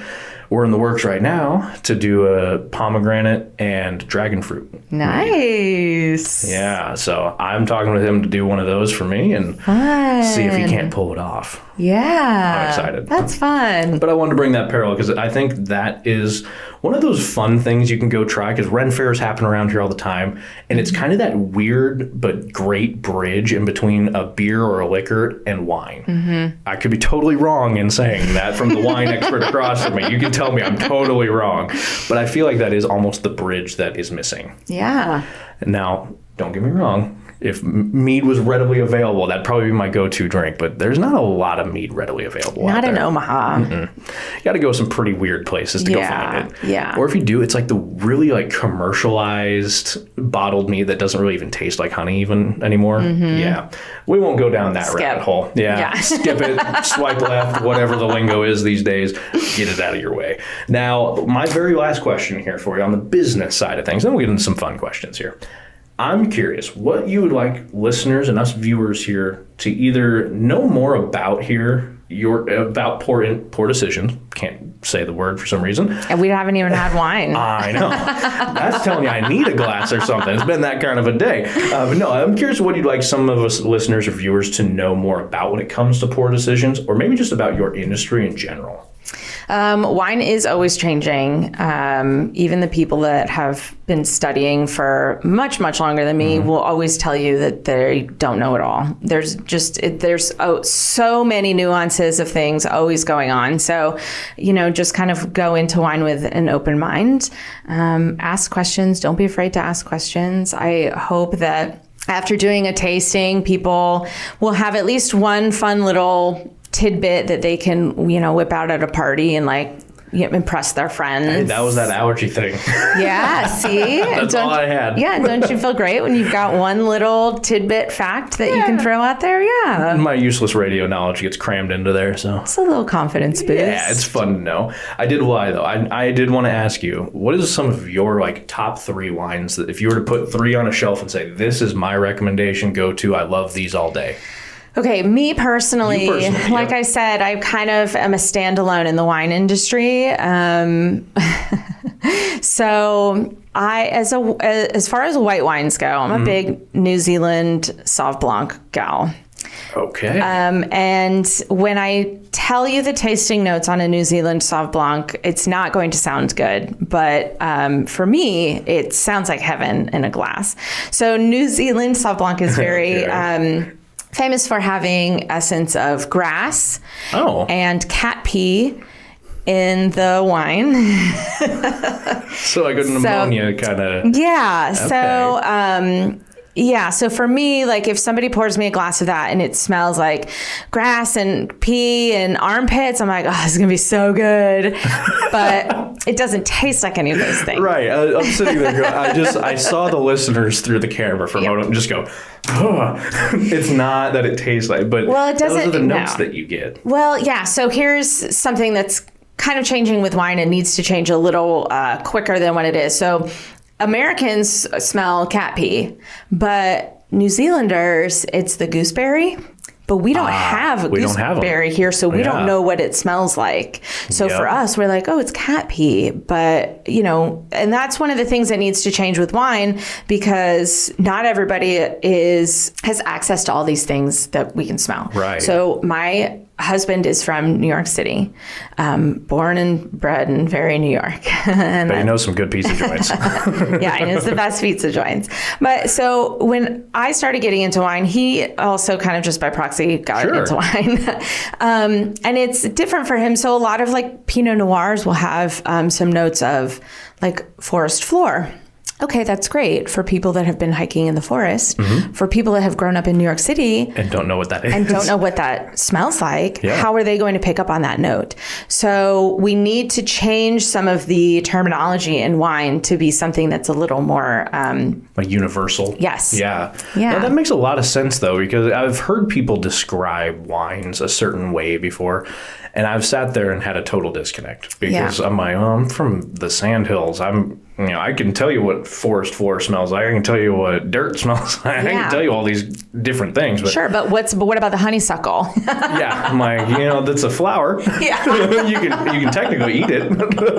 Speaker 1: we're in the works right now to do a pomegranate and dragon fruit.
Speaker 2: Nice.
Speaker 1: Yeah. So I'm talking with him to do one of those for me and see if he can't pull it off.
Speaker 2: Yeah.
Speaker 1: I'm excited.
Speaker 2: That's fun.
Speaker 1: But I wanted to bring that parallel because I think that is one of those fun things you can go try, because Ren fairs happen around here all the time. And it's kind of that weird but great bridge in between a beer or a liquor and wine. I could be totally wrong in saying that from the wine expert across from me. You can tell me I'm totally wrong. But I feel like that is almost the bridge that is missing.
Speaker 2: Yeah.
Speaker 1: And now, don't get me wrong. If mead was readily available, that'd probably be my go-to drink. But there's not a lot of mead readily available.
Speaker 2: Not in Omaha.
Speaker 1: You got to go some pretty weird places to go find it.
Speaker 2: Yeah.
Speaker 1: Or if you do, it's like the really like commercialized bottled mead that doesn't really even taste like honey even anymore. Yeah. We won't go down that rabbit hole. Yeah. Skip it, swipe left, whatever the lingo is these days. Get it out of your way. Now, my very last question here for you on the business side of things. Then we'll get into some fun questions here. I'm curious what you would like listeners and us viewers here to either know more about here, about poor decisions. Can't say the word for some reason.
Speaker 2: And we haven't even had wine.
Speaker 1: I know. That's telling you I need a glass or something. It's been that kind of a day. But no, I'm curious what you'd like some of us listeners or viewers to know more about when it comes to poor decisions, or maybe just about your industry in general.
Speaker 2: Wine is always changing. Even the people that have been studying for much, much longer than me will always tell you that they don't know it all. There's so many nuances of things always going on. So, just kind of go into wine with an open mind. Ask questions. Don't be afraid to ask questions. I hope that after doing a tasting, people will have at least one fun little tidbit that they can, whip out at a party and impress their friends.
Speaker 1: Hey, that was that allergy thing.
Speaker 2: Yeah, see?
Speaker 1: That's all I had.
Speaker 2: Yeah, don't you feel great when you've got one little tidbit fact that you can throw out there? Yeah.
Speaker 1: My useless radio knowledge gets crammed into there, so.
Speaker 2: It's a little confidence boost.
Speaker 1: Yeah, it's fun to know. I did lie, though. I did want to ask you, what is some of your, top 3 wines that if you were to put 3 on a shelf and say, this is my recommendation, go to, I love these all day?
Speaker 2: Okay, me personally, like I said, I kind of am a standalone in the wine industry. So as far as white wines go, I'm a big New Zealand Sauv Blanc gal.
Speaker 1: Okay.
Speaker 2: And when I tell you the tasting notes on a New Zealand Sauv Blanc, it's not going to sound good, but for me, it sounds like heaven in a glass. So New Zealand Sauv Blanc is very famous for having essence of grass and cat pee in the wine.
Speaker 1: So like a pneumonia kind of.
Speaker 2: Yeah. Okay. So for me, if somebody pours me a glass of that and it smells like grass and pee and armpits, I'm like, this is going to be so good. But it doesn't taste like any of those things.
Speaker 1: Right. I'm sitting there going, I saw the listeners through the camera for a moment and just go, it's not that it tastes like, but it doesn't, those are the notes that you get.
Speaker 2: Well, yeah. So here's something that's kind of changing with wine and needs to change a little quicker than what it is. So Americans smell cat pee, but New Zealanders, it's the gooseberry. But we don't have gooseberry here, so we don't know what it smells like. So for us, we're like, oh, it's cat pee. But, and that's one of the things that needs to change with wine, because not everybody has access to all these things that we can smell.
Speaker 1: Right.
Speaker 2: So my husband is from New York City, born and bred in very New York.
Speaker 1: But he knows some good pizza joints.
Speaker 2: Yeah, he knows the best pizza joints. But so when I started getting into wine, he also kind of just by proxy got into wine. And it's different for him. So a lot of like Pinot Noirs will have some notes of like forest floor. Okay, that's great for people that have been hiking in the forest. Mm-hmm. For people that have grown up in New York City
Speaker 1: and don't know what that is
Speaker 2: and don't know what that smells like, how are they going to pick up on that note? So we need to change some of the terminology in wine to be something that's a little more
Speaker 1: like universal.
Speaker 2: Yes.
Speaker 1: Yeah. Now, that makes a lot of sense though, because I've heard people describe wines a certain way before. And I've sat there and had a total disconnect because I'm like, I'm from the Sandhills. I can tell you what forest floor smells like. I can tell you what dirt smells like. I can tell you all these different things. But
Speaker 2: sure, but what about the honeysuckle?
Speaker 1: I'm like, that's a flower. Yeah. you can technically eat it.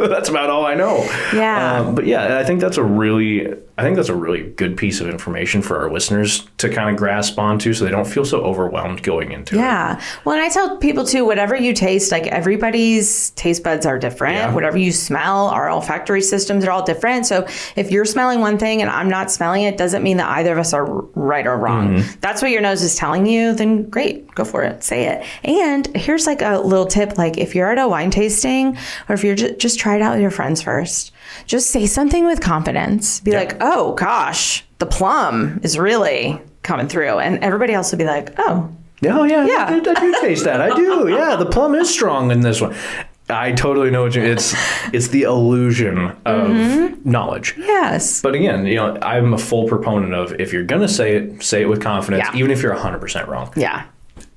Speaker 1: That's about all I know.
Speaker 2: Yeah.
Speaker 1: But I think that's a really good piece of information for our listeners to kind of grasp onto, so they don't feel so overwhelmed going into it.
Speaker 2: Yeah. Well, and I tell people too, whatever you taste, like everybody's taste buds are different. Yeah. Whatever you smell, our olfactory systems are all different. So if you're smelling one thing and I'm not smelling it, doesn't mean that either of us are right or wrong. Mm-hmm. That's what your nose is telling you, then great, go for it, say it. And here's like a little tip, like if you're at a wine tasting or if you're just try it out with your friends first. Just say something with confidence. Be like, oh gosh, the plum is really coming through. And everybody else will be like, oh.
Speaker 1: Oh, yeah. I do taste that. I do. Yeah, the plum is strong in this one. I totally know what it's the illusion of knowledge.
Speaker 2: Yes.
Speaker 1: But again, I'm a full proponent of if you're going to say it with confidence, even if you're 100% wrong.
Speaker 2: Yeah.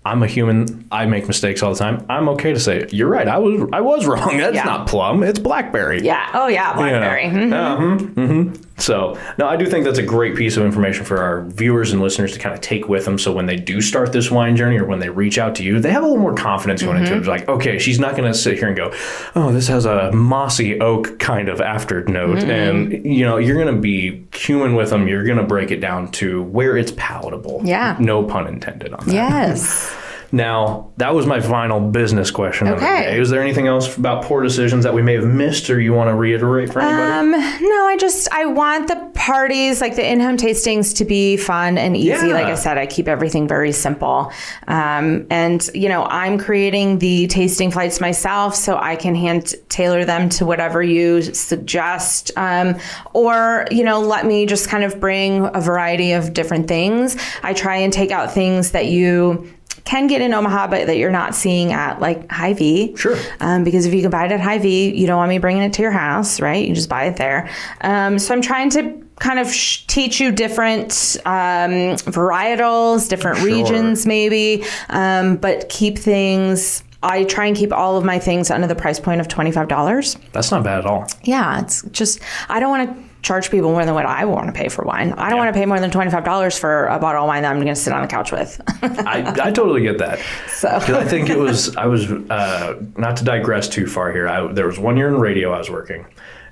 Speaker 1: I'm a human. I make mistakes all the time. I'm okay to say, you're right. I was wrong. That's not plum. It's blackberry.
Speaker 2: Yeah. Oh, yeah. Blackberry.
Speaker 1: So, no, I do think that's a great piece of information for our viewers and listeners to kind of take with them. So when they do start this wine journey or when they reach out to you, they have a little more confidence going into it. It's like, okay, she's not going to sit here and go, oh, this has a mossy oak kind of after note. And, you're going to be human with them. You're going to break it down to where it's palatable. Yeah. No pun intended on that.
Speaker 2: Yes.
Speaker 1: Now, that was my final business question of the day. Is there anything else about poor decisions that we may have missed or you want to reiterate for anybody?
Speaker 2: No, I want the parties, like the in-home tastings, to be fun and easy. Yeah. Like I said, I keep everything very simple. And, I'm creating the tasting flights myself, so I can hand tailor them to whatever you suggest. Or, let me just kind of bring a variety of different things. I try and take out things that you can get in Omaha, but that you're not seeing at like Hy-Vee. Sure. Because if you can buy it at Hy-Vee, you don't want me bringing it to your house, right? You just buy it there. So I'm trying to kind of teach you different varietals, different regions maybe, but keep things... I try and keep all of my things under the price point of $25.
Speaker 1: That's not bad at all.
Speaker 2: Yeah, it's just, I don't want to charge people more than what I want to pay for wine. I don't want to pay more than $25 for a bottle of wine that I'm going to sit on the couch with.
Speaker 1: I totally get that. So I think I was not to digress too far here. There was one year in radio I was working,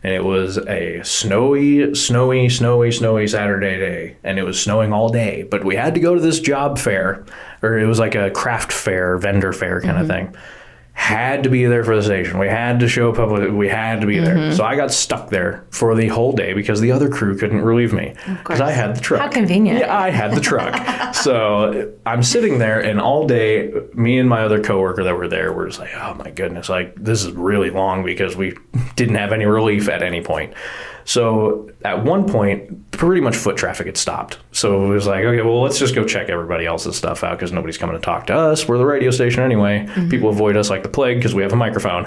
Speaker 1: and it was a snowy Saturday day, and it was snowing all day. But we had to go to this job fair, or it was like a craft fair, vendor fair kind of thing. Had to be there for the station. We had to show public. We had to be there. So I got stuck there for the whole day because the other crew couldn't relieve me because I had the truck.
Speaker 2: How convenient.
Speaker 1: Yeah, I had the truck. So I'm sitting there, and all day, me and my other coworker that were there were just like, oh my goodness, like this is really long because we didn't have any relief at any point. So at one point, pretty much foot traffic had stopped. So it was like, okay, well, let's just go check everybody else's stuff out because nobody's coming to talk to us. We're the radio station anyway. People avoid us like the plague because we have a microphone.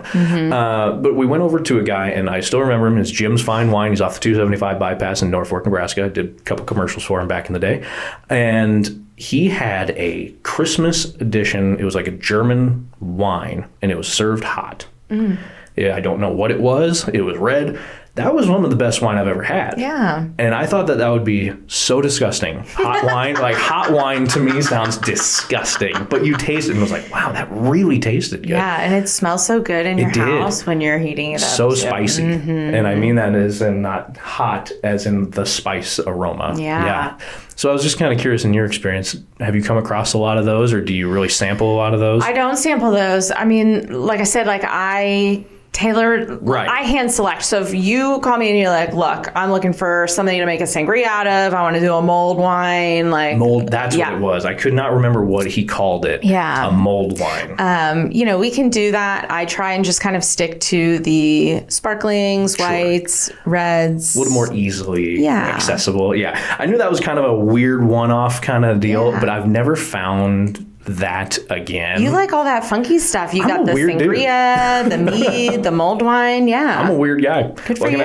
Speaker 1: But we went over to a guy, and I still remember him. It's Jim's Fine Wine. He's off the 275 bypass in Norfolk, Nebraska. I did a couple commercials for him back in the day. And he had a Christmas edition. It was like a German wine, and it was served hot. Yeah, I don't know what it was. It was red. that was one of the best wine I've ever had.
Speaker 2: Yeah.
Speaker 1: And I thought that would be so disgusting. Hot wine, like hot wine to me sounds disgusting. But you taste it and was like, wow, that really tasted good.
Speaker 2: Yeah, and it smells so good in your house when you're heating it up.
Speaker 1: So spicy. And I mean that as in not hot, as in the spice aroma. Yeah. So I was just kind of curious, in your experience, have you come across a lot of those, or do you really sample a lot of those?
Speaker 2: I don't sample those. I mean, like I said, like I hand select. So if you call me and you're like, look, I'm looking for something to make a sangria out of, I want to do a mulled wine, like
Speaker 1: mold, that's what it was. I could not remember what he called it.
Speaker 2: Yeah.
Speaker 1: A mulled wine.
Speaker 2: You know, we can do that. I try and just kind of stick to the sparklings, whites, reds.
Speaker 1: A little more easily accessible. Yeah. I knew that was kind of a weird one-off kind of deal, but I've never found that again.
Speaker 2: You like all that funky stuff. You got the sangria, the mead, the mulled wine. Yeah.
Speaker 1: I'm a weird guy.
Speaker 2: Good for you.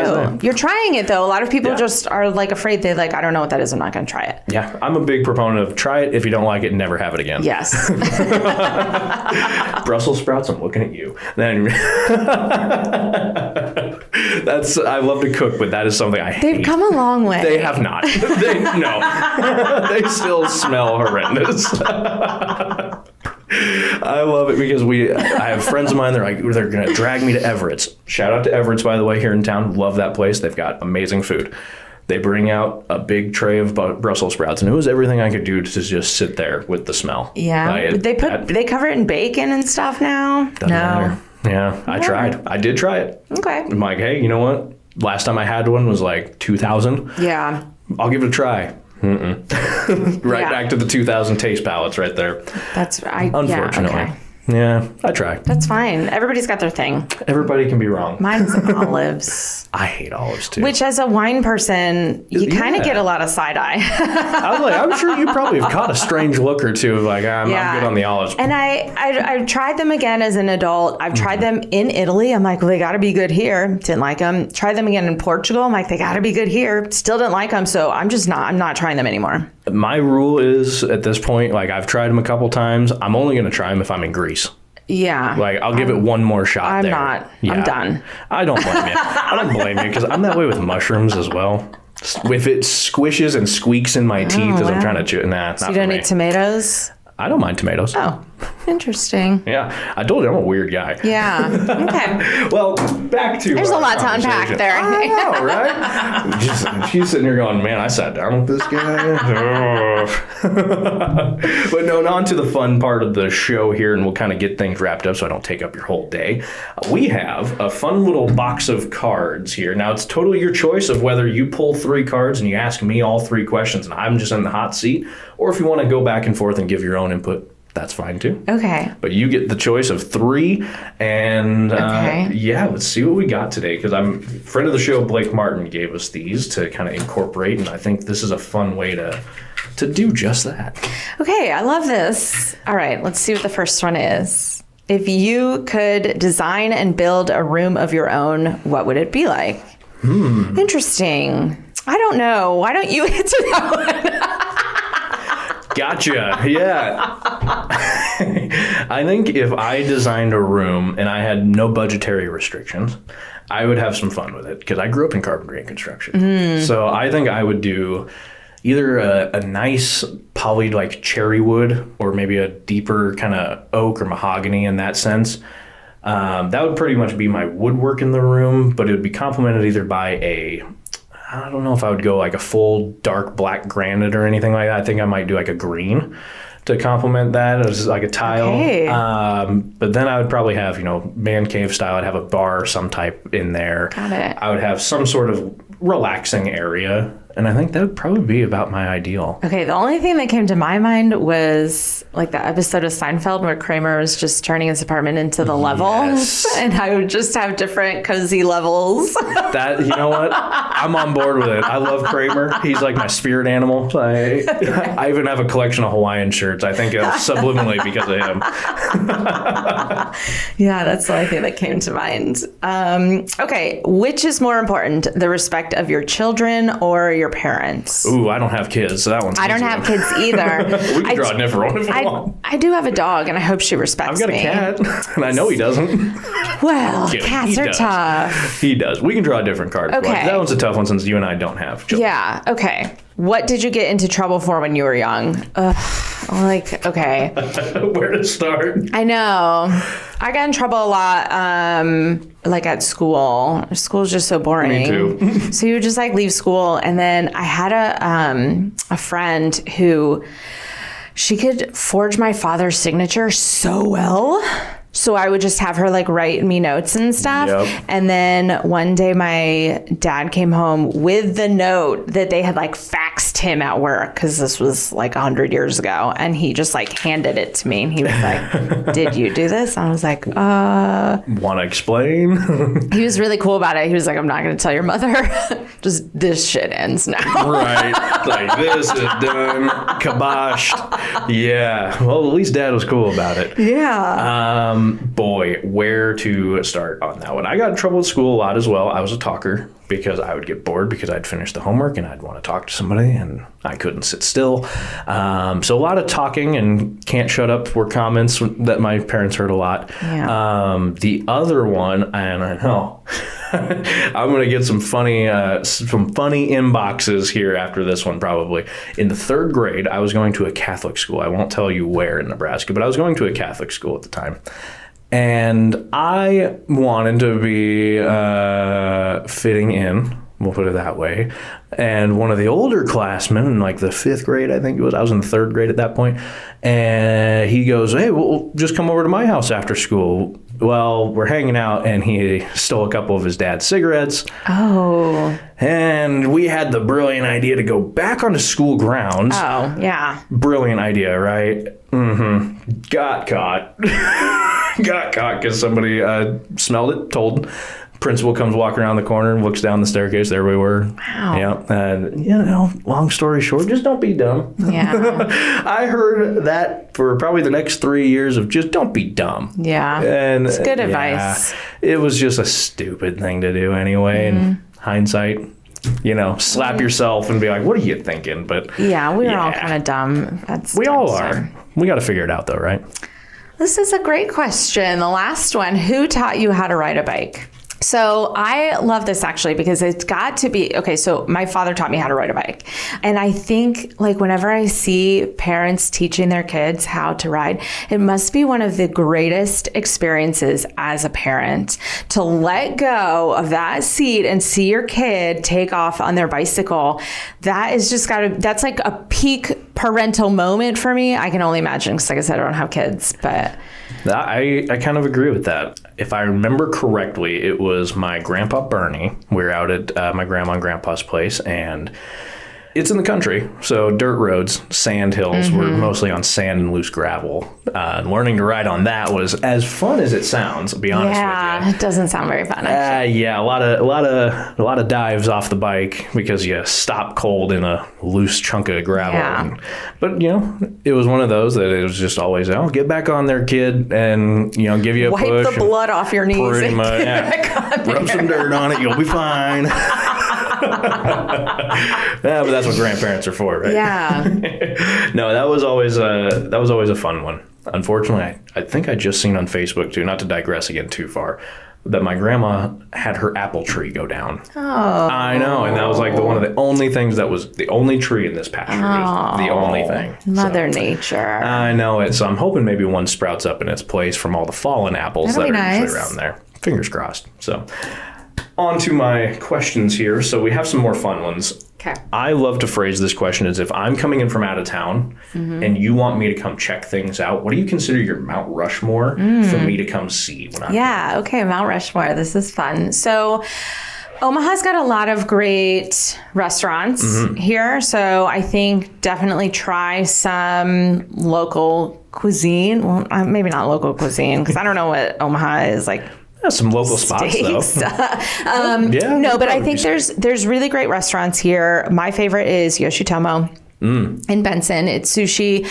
Speaker 2: You're trying it though. A lot of people just are like afraid. They're like, I don't know what that is. I'm not going to try it.
Speaker 1: Yeah. I'm a big proponent of try it. If you don't like it, never have it again.
Speaker 2: Yes.
Speaker 1: Brussels sprouts, I'm looking at you. Then I love to cook, but that is something I hate.
Speaker 2: They've come a long way.
Speaker 1: They have not. They still smell horrendous. I love it because I have friends of mine. They're going to drag me to Everett's. Shout out to Everett's, by the way, here in town. Love that place. They've got amazing food. They bring out a big tray of Brussels sprouts, and it was everything I could do to just sit there with the smell.
Speaker 2: Yeah, they cover it in bacon and stuff now.
Speaker 1: Doesn't matter. Yeah, I tried. I did try it.
Speaker 2: Okay.
Speaker 1: I'm like, hey, you know what? Last time I had one was like 2000.
Speaker 2: Yeah.
Speaker 1: I'll give it a try. Back to the 2000 taste palettes right there. Unfortunately.
Speaker 2: Yeah, okay.
Speaker 1: Yeah, I try.
Speaker 2: That's fine. Everybody's got their thing.
Speaker 1: Everybody can be wrong.
Speaker 2: Mine's olives.
Speaker 1: I hate olives too.
Speaker 2: Which, as a wine person, you kind of get a lot of side eye.
Speaker 1: I was like, I'm sure you probably have caught a strange look or two of like, I'm good on the olives.
Speaker 2: And I tried them again as an adult. I've tried them in Italy. I'm like, well, they got to be good here. Didn't like them. Tried them again in Portugal. I'm like, they got to be good here. Still didn't like them. So I'm not trying them anymore.
Speaker 1: My rule is at this point, like I've tried them a couple times. I'm only going to try them if I'm in Greece.
Speaker 2: Yeah.
Speaker 1: Like I'll give it one more shot.
Speaker 2: I'm not. Yeah. I'm done.
Speaker 1: I don't blame you. I don't blame you because I'm that way with mushrooms as well. If it squishes and squeaks in my teeth as I'm trying to chew, so not
Speaker 2: you don't eat tomatoes?
Speaker 1: I don't mind tomatoes.
Speaker 2: Oh, interesting.
Speaker 1: Yeah, I told you I'm a weird guy.
Speaker 2: Yeah. Okay.
Speaker 1: Well, back to
Speaker 2: there's a lot to unpack there.
Speaker 1: I know, right? She's sitting here going, "Man, I sat down with this guy." But no, on to the fun part of the show here, and we'll kind of get things wrapped up so I don't take up your whole day. We have a fun little box of cards here. Now it's totally your choice of whether you pull 3 cards and you ask me all 3 questions, and I'm just in the hot seat, or if you want to go back and forth and give your own input. That's fine too.
Speaker 2: Okay.
Speaker 1: But you get the choice of 3, and let's see what we got today. Because friend of the show, Blake Martin, gave us these to kind of incorporate, and I think this is a fun way to do just that.
Speaker 2: Okay, I love this. All right, let's see what the first one is. If you could design and build a room of your own, what would it be like? Interesting. I don't know. Why don't you answer that one?
Speaker 1: Gotcha. Yeah. I think if I designed a room and I had no budgetary restrictions, I would have some fun with it because I grew up in carpentry and construction. So I think I would do either a nice poly like cherry wood or maybe a deeper kind of oak or mahogany in that sense. That would pretty much be my woodwork in the room, but it would be complemented either by I don't know if I would go like a full dark black granite or anything like that. I think I might do like a green to complement that as like a tile.
Speaker 2: Okay.
Speaker 1: But then I would probably have, man cave style. I'd have a bar of some type in there.
Speaker 2: Got it.
Speaker 1: I would have some sort of relaxing area. And I think that would probably be about my ideal.
Speaker 2: Okay, the only thing that came to my mind was like the episode of Seinfeld where Kramer was just turning his apartment into the levels, and I would just have different cozy levels.
Speaker 1: That, you know what? I'm on board with it. I love Kramer. He's like my spirit animal. I even have a collection of Hawaiian shirts. I think subliminally because of him.
Speaker 2: Yeah, that's the only thing that came to mind. Okay, which is more important, the respect of your children or your parents?
Speaker 1: Ooh, I don't have kids, so that one's
Speaker 2: I don't have kids either.
Speaker 1: We can draw a different one if we want.
Speaker 2: I do have a dog, and I hope she respects me.
Speaker 1: I've got a cat, and I know he doesn't.
Speaker 2: Well, cats are tough.
Speaker 1: He does. We can draw a different card.
Speaker 2: Okay.
Speaker 1: That one's a tough one since you and I don't have children.
Speaker 2: Yeah, okay. What did you get into trouble for when you were young? Okay.
Speaker 1: Where to start?
Speaker 2: I know. I got in trouble a lot, at school. School's just so boring.
Speaker 1: Me too.
Speaker 2: So you would just leave school, and then I had a friend who she could forge my father's signature so well. So I would just have her write me notes and stuff. Yep. And then one day my dad came home with the note that they had faxed him at work, because this was 100 years ago. And he just handed it to me, and he was like, "Did you do this?" I was like,
Speaker 1: Want to explain?
Speaker 2: He was really cool about it. He was like, "I'm not going to tell your mother. Just this shit ends now."
Speaker 1: Right. This is done. Kaboshed. Yeah. Well, at least Dad was cool about it.
Speaker 2: Yeah.
Speaker 1: Boy, where to start on that one? I got in trouble at school a lot as well. I was a talker because I would get bored because I'd finish the homework and I'd want to talk to somebody and I couldn't sit still. So a lot of talking and can't shut up were comments that my parents heard a lot. Yeah. The other one, and I know I'm going to get some funny inboxes here after this one probably. In the 3rd grade, I was going to a Catholic school. I won't tell you where in Nebraska, but I was going to a Catholic school at the time. And I wanted to be fitting in, we'll put it that way. And one of the older classmen in the 5th grade, I think it was, I was in the 3rd grade at that point, and he goes, "Hey, we'll just come over to my house after school." Well, we're hanging out, and he stole a couple of his dad's cigarettes.
Speaker 2: Oh.
Speaker 1: And we had the brilliant idea to go back onto school grounds.
Speaker 2: Oh, yeah.
Speaker 1: Brilliant idea, right? Mm-hmm. Got caught. Got caught because somebody smelled it, told. Principal comes walking around the corner, looks down the staircase. There we were.
Speaker 2: Wow.
Speaker 1: Yeah. And, long story short, just don't be dumb.
Speaker 2: Yeah.
Speaker 1: I heard that for probably the next 3 years of just don't be dumb.
Speaker 2: Yeah.
Speaker 1: And
Speaker 2: it's good advice.
Speaker 1: It was just a stupid thing to do anyway. Mm-hmm. In hindsight, slap yourself and be like, "What are you thinking?" But
Speaker 2: yeah, we were all kind of dumb.
Speaker 1: We all are. We got to figure it out though, right?
Speaker 2: This is a great question. The last one, who taught you how to ride a bike? So I love this actually because it's got to be, okay, so my father taught me how to ride a bike. And I think whenever I see parents teaching their kids how to ride, it must be one of the greatest experiences as a parent to let go of that seat and see your kid take off on their bicycle. That is just that's a peak parental moment for me. I can only imagine because like I said, I don't have kids, but...
Speaker 1: I kind of agree with that. If I remember correctly, it was my grandpa Bernie. We were out at my grandma and grandpa's place, and it's in the country, so dirt roads, sand hills. Mm-hmm. We're mostly on sand and loose gravel. Learning to ride on that was as fun as it sounds. I'll be honest with you.
Speaker 2: Yeah, it doesn't sound very fun.
Speaker 1: Yeah, a lot of dives off the bike because you stop cold in a loose chunk of gravel. Yeah. But it was one of those that it was just always, get back on there, kid, and give you a
Speaker 2: push. Wipe the blood off your knees.
Speaker 1: Pretty much, rub some dirt on it, you'll be fine. Yeah, but that's what grandparents are for, right?
Speaker 2: Yeah.
Speaker 1: No, that was always a fun one. Unfortunately, I think I just seen on Facebook too, not to digress again too far, that my grandma had her apple tree go down.
Speaker 2: Oh.
Speaker 1: I know, and that was one of the only things that was the only tree in this pasture. Oh. The only thing.
Speaker 2: Mother Nature.
Speaker 1: I know it, so I'm hoping maybe one sprouts up in its place from all the fallen apples that are usually around there. Fingers crossed. So, on to my questions here. So we have some more fun ones.
Speaker 2: Okay.
Speaker 1: I love to phrase this question as if I'm coming in from out of town and you want me to come check things out. What do you consider your Mount Rushmore for me to come see when I'm
Speaker 2: here? Okay, Mount Rushmore. This is fun. So Omaha's got a lot of great restaurants here. So I think definitely try some local cuisine. Well, maybe not local cuisine because I don't know what Omaha is like.
Speaker 1: Some local spots, though.
Speaker 2: No, but I think there's really great restaurants here. My favorite is Yoshitomo in Benson. It's sushi.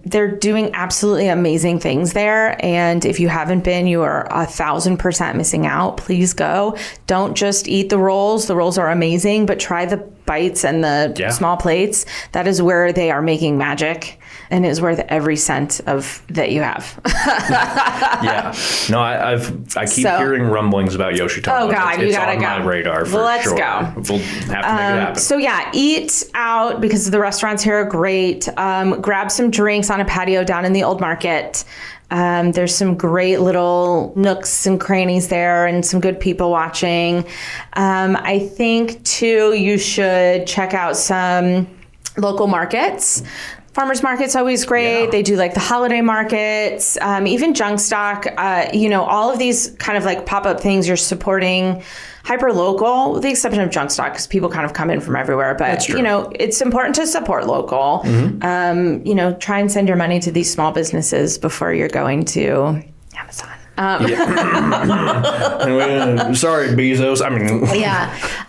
Speaker 2: They're doing absolutely amazing things there. And if you haven't been, you are 1,000% missing out. Please go. Don't just eat the rolls. The rolls are amazing, but try the bites and the small plates, that is where they are making magic, and is worth every cent of that you have.
Speaker 1: Yeah. No, I keep hearing rumblings about Yoshitomo.
Speaker 2: Oh God,
Speaker 1: it's
Speaker 2: you gotta
Speaker 1: on
Speaker 2: go.
Speaker 1: my radar for
Speaker 2: Let's
Speaker 1: sure.
Speaker 2: go.
Speaker 1: We'll have to make it happen.
Speaker 2: So yeah, eat out because the restaurants here are great. Grab some drinks on a patio down in the old market. There's some great little nooks and crannies there and some good people watching. I think too, you should check out some local markets. Farmers market's always great. They do like the holiday markets, even junk stock, all of these kind of like pop-up things you're supporting hyper local, with the exception of junk stock, because people kind of come in from everywhere. But, it's important to support local. Mm-hmm. Try and send your money to these small businesses before you're going to Amazon.
Speaker 1: Sorry, Bezos.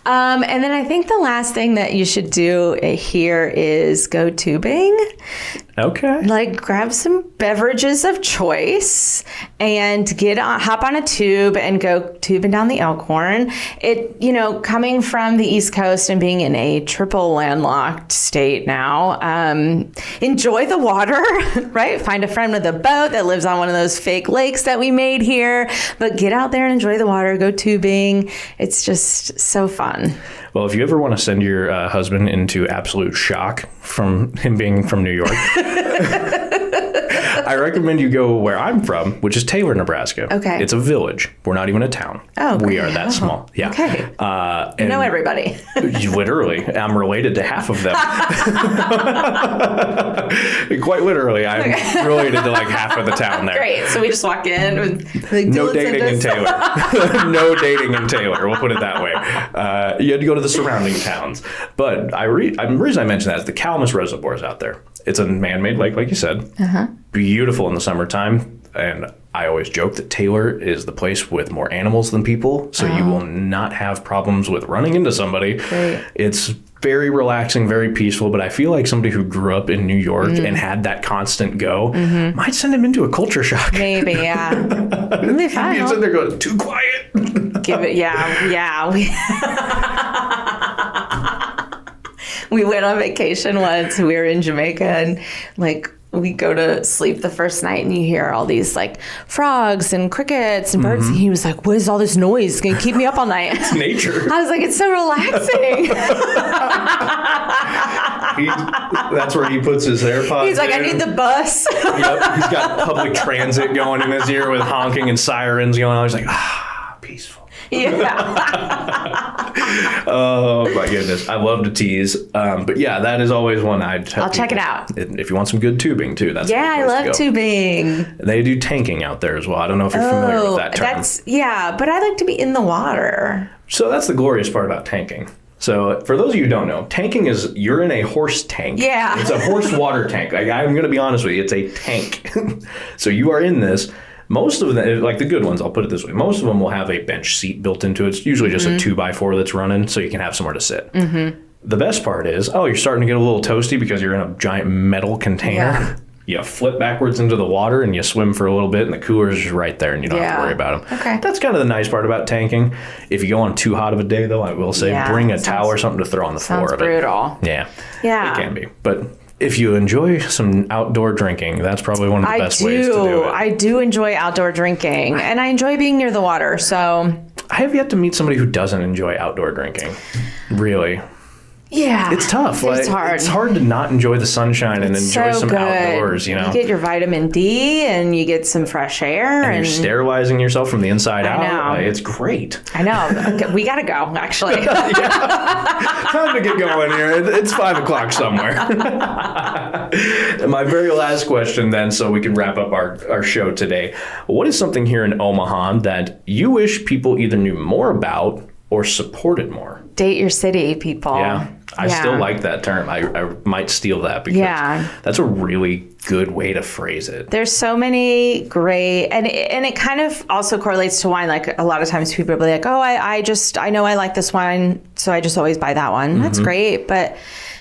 Speaker 2: And then I think the last thing that you should do here is go tubing.
Speaker 1: Okay.
Speaker 2: Like grab some beverages of choice and hop on a tube and go tubing down the Elkhorn. Coming from the East Coast and being in a triple landlocked state now, enjoy the water, right? Find a friend with a boat that lives on one of those fake lakes that we made here, but get out there and enjoy the water, go tubing. It's just so fun.
Speaker 1: Well, if you ever want to send your husband into absolute shock from him being from New York, I recommend you go where I'm from, which is Taylor, Nebraska.
Speaker 2: Okay.
Speaker 1: It's a village. We're not even a town.
Speaker 2: Oh,
Speaker 1: we are that small. Yeah.
Speaker 2: Okay. You know everybody.
Speaker 1: Literally. I'm related to half of them. Quite literally. I'm related to like half of the town there.
Speaker 2: Great. So we just walk in with like,
Speaker 1: no dating in Taylor. No dating in Taylor. We'll put it that way. You had to go to the surrounding towns. But the reason I mentioned that is the Calamus Reservoir is out there. It's a man-made lake, like you said. Uh-huh. Beautiful in the summertime. And I always joke that Taylor is the place with more animals than people. So you will not have problems with running into somebody.
Speaker 2: Great.
Speaker 1: It's very relaxing, very peaceful. But I feel like somebody who grew up in New York and had that constant go might send him into a culture shock.
Speaker 2: Maybe, yeah. It'll be fun.
Speaker 1: He's sitting there going, too quiet.
Speaker 2: Give it, yeah. We went on vacation once. We were in Jamaica and we go to sleep the first night and you hear all these like frogs and crickets and birds. And he was like, what is all this noise? It's going to keep me up all night.
Speaker 1: It's nature.
Speaker 2: I was like, it's so relaxing.
Speaker 1: That's where he puts his AirPods.
Speaker 2: He's like, I need the bus.
Speaker 1: Yep. He's got public transit going in his ear with honking and sirens going on. He's like, peaceful.
Speaker 2: Yeah.
Speaker 1: Oh my goodness, I love to tease, but yeah, that is always one I'll
Speaker 2: check it out.
Speaker 1: If you want some good tubing too, that's
Speaker 2: I love tubing.
Speaker 1: They do tanking out there as well. I don't know if you're familiar with that term.
Speaker 2: But I like to be in the water.
Speaker 1: So that's the glorious part about tanking. So for those of you who don't know, tanking is you're in a horse tank.
Speaker 2: Yeah,
Speaker 1: it's a horse water tank. I'm going to be honest with you, it's a tank. So you are in this. Most of them, like the good ones, I'll put it this way. Most of them will have a bench seat built into it. It's usually just a 2x4 that's running, so you can have somewhere to sit. Mm-hmm. The best part is, you're starting to get a little toasty because you're in a giant metal container. Yeah. You flip backwards into the water and you swim for a little bit, and the cooler is just right there, and you don't have to worry about them.
Speaker 2: Okay.
Speaker 1: That's kind of the nice part about tanking. If you go on too hot of a day, though, I will say bring a towel or something to throw on the floor of it.
Speaker 2: Sounds brutal.
Speaker 1: Yeah. It can be, but. If you enjoy some outdoor drinking, that's probably one of the best ways to do it.
Speaker 2: I do enjoy outdoor drinking, and I enjoy being near the water, so...
Speaker 1: I have yet to meet somebody who doesn't enjoy outdoor drinking. Really.
Speaker 2: Yeah.
Speaker 1: It's tough.
Speaker 2: It's hard.
Speaker 1: It's hard to not enjoy the sunshine and enjoy some outdoors, You
Speaker 2: get your vitamin D and you get some fresh air.
Speaker 1: And you're sterilizing yourself from the inside out.
Speaker 2: I know.
Speaker 1: It's great.
Speaker 2: I know. Okay, we got to go, actually.
Speaker 1: Time to get going here. It's 5 o'clock somewhere. My very last question then, so we can wrap up our show today. What is something here in Omaha that you wish people either knew more about or supported more?
Speaker 2: Date your city, people.
Speaker 1: Yeah. I still like that term. I might steal that because that's a really good way to phrase it. There's
Speaker 2: so many great, and it kind of also correlates to wine. Like a lot of times people will be like, I know I like this wine, so I just always buy that one. That's great. But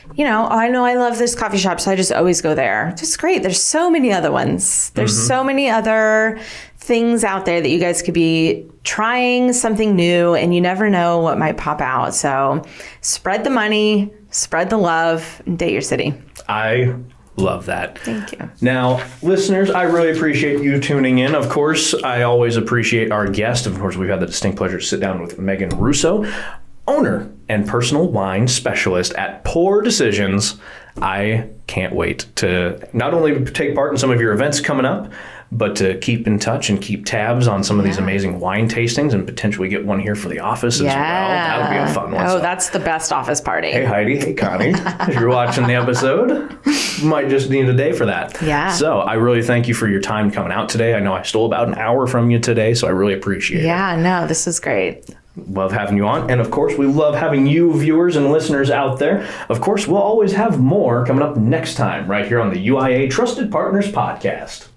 Speaker 2: I know I love this coffee shop, so I just always go there. Just great. There's so many other ones. There's so many other things out there that you guys could be trying something new, and you never know what might pop out. So spread the money, spread the love, and date your city.
Speaker 1: I love that.
Speaker 2: Thank you.
Speaker 1: Now, listeners, I really appreciate you tuning in. Of course, I always appreciate our guest. Of course, we've had the distinct pleasure to sit down with Meghan Russo, owner and personal wine specialist at Pour Decisions. I can't wait to not only take part in some of your events coming up, but to keep in touch and keep tabs on some of these amazing wine tastings and potentially get one here for the office as well. That'll be a fun one.
Speaker 2: Oh, that's the best office party.
Speaker 1: Hey, Heidi. Hey, Connie. If you're watching the episode, you might just need a day for that.
Speaker 2: Yeah.
Speaker 1: So I really thank you for your time coming out today. I know I stole about an hour from you today, so I really appreciate it.
Speaker 2: Yeah, no, this is great.
Speaker 1: Love having you on. And of course, we love having you viewers and listeners out there. Of course, we'll always have more coming up next time right here on the UIA Trusted Partners Podcast.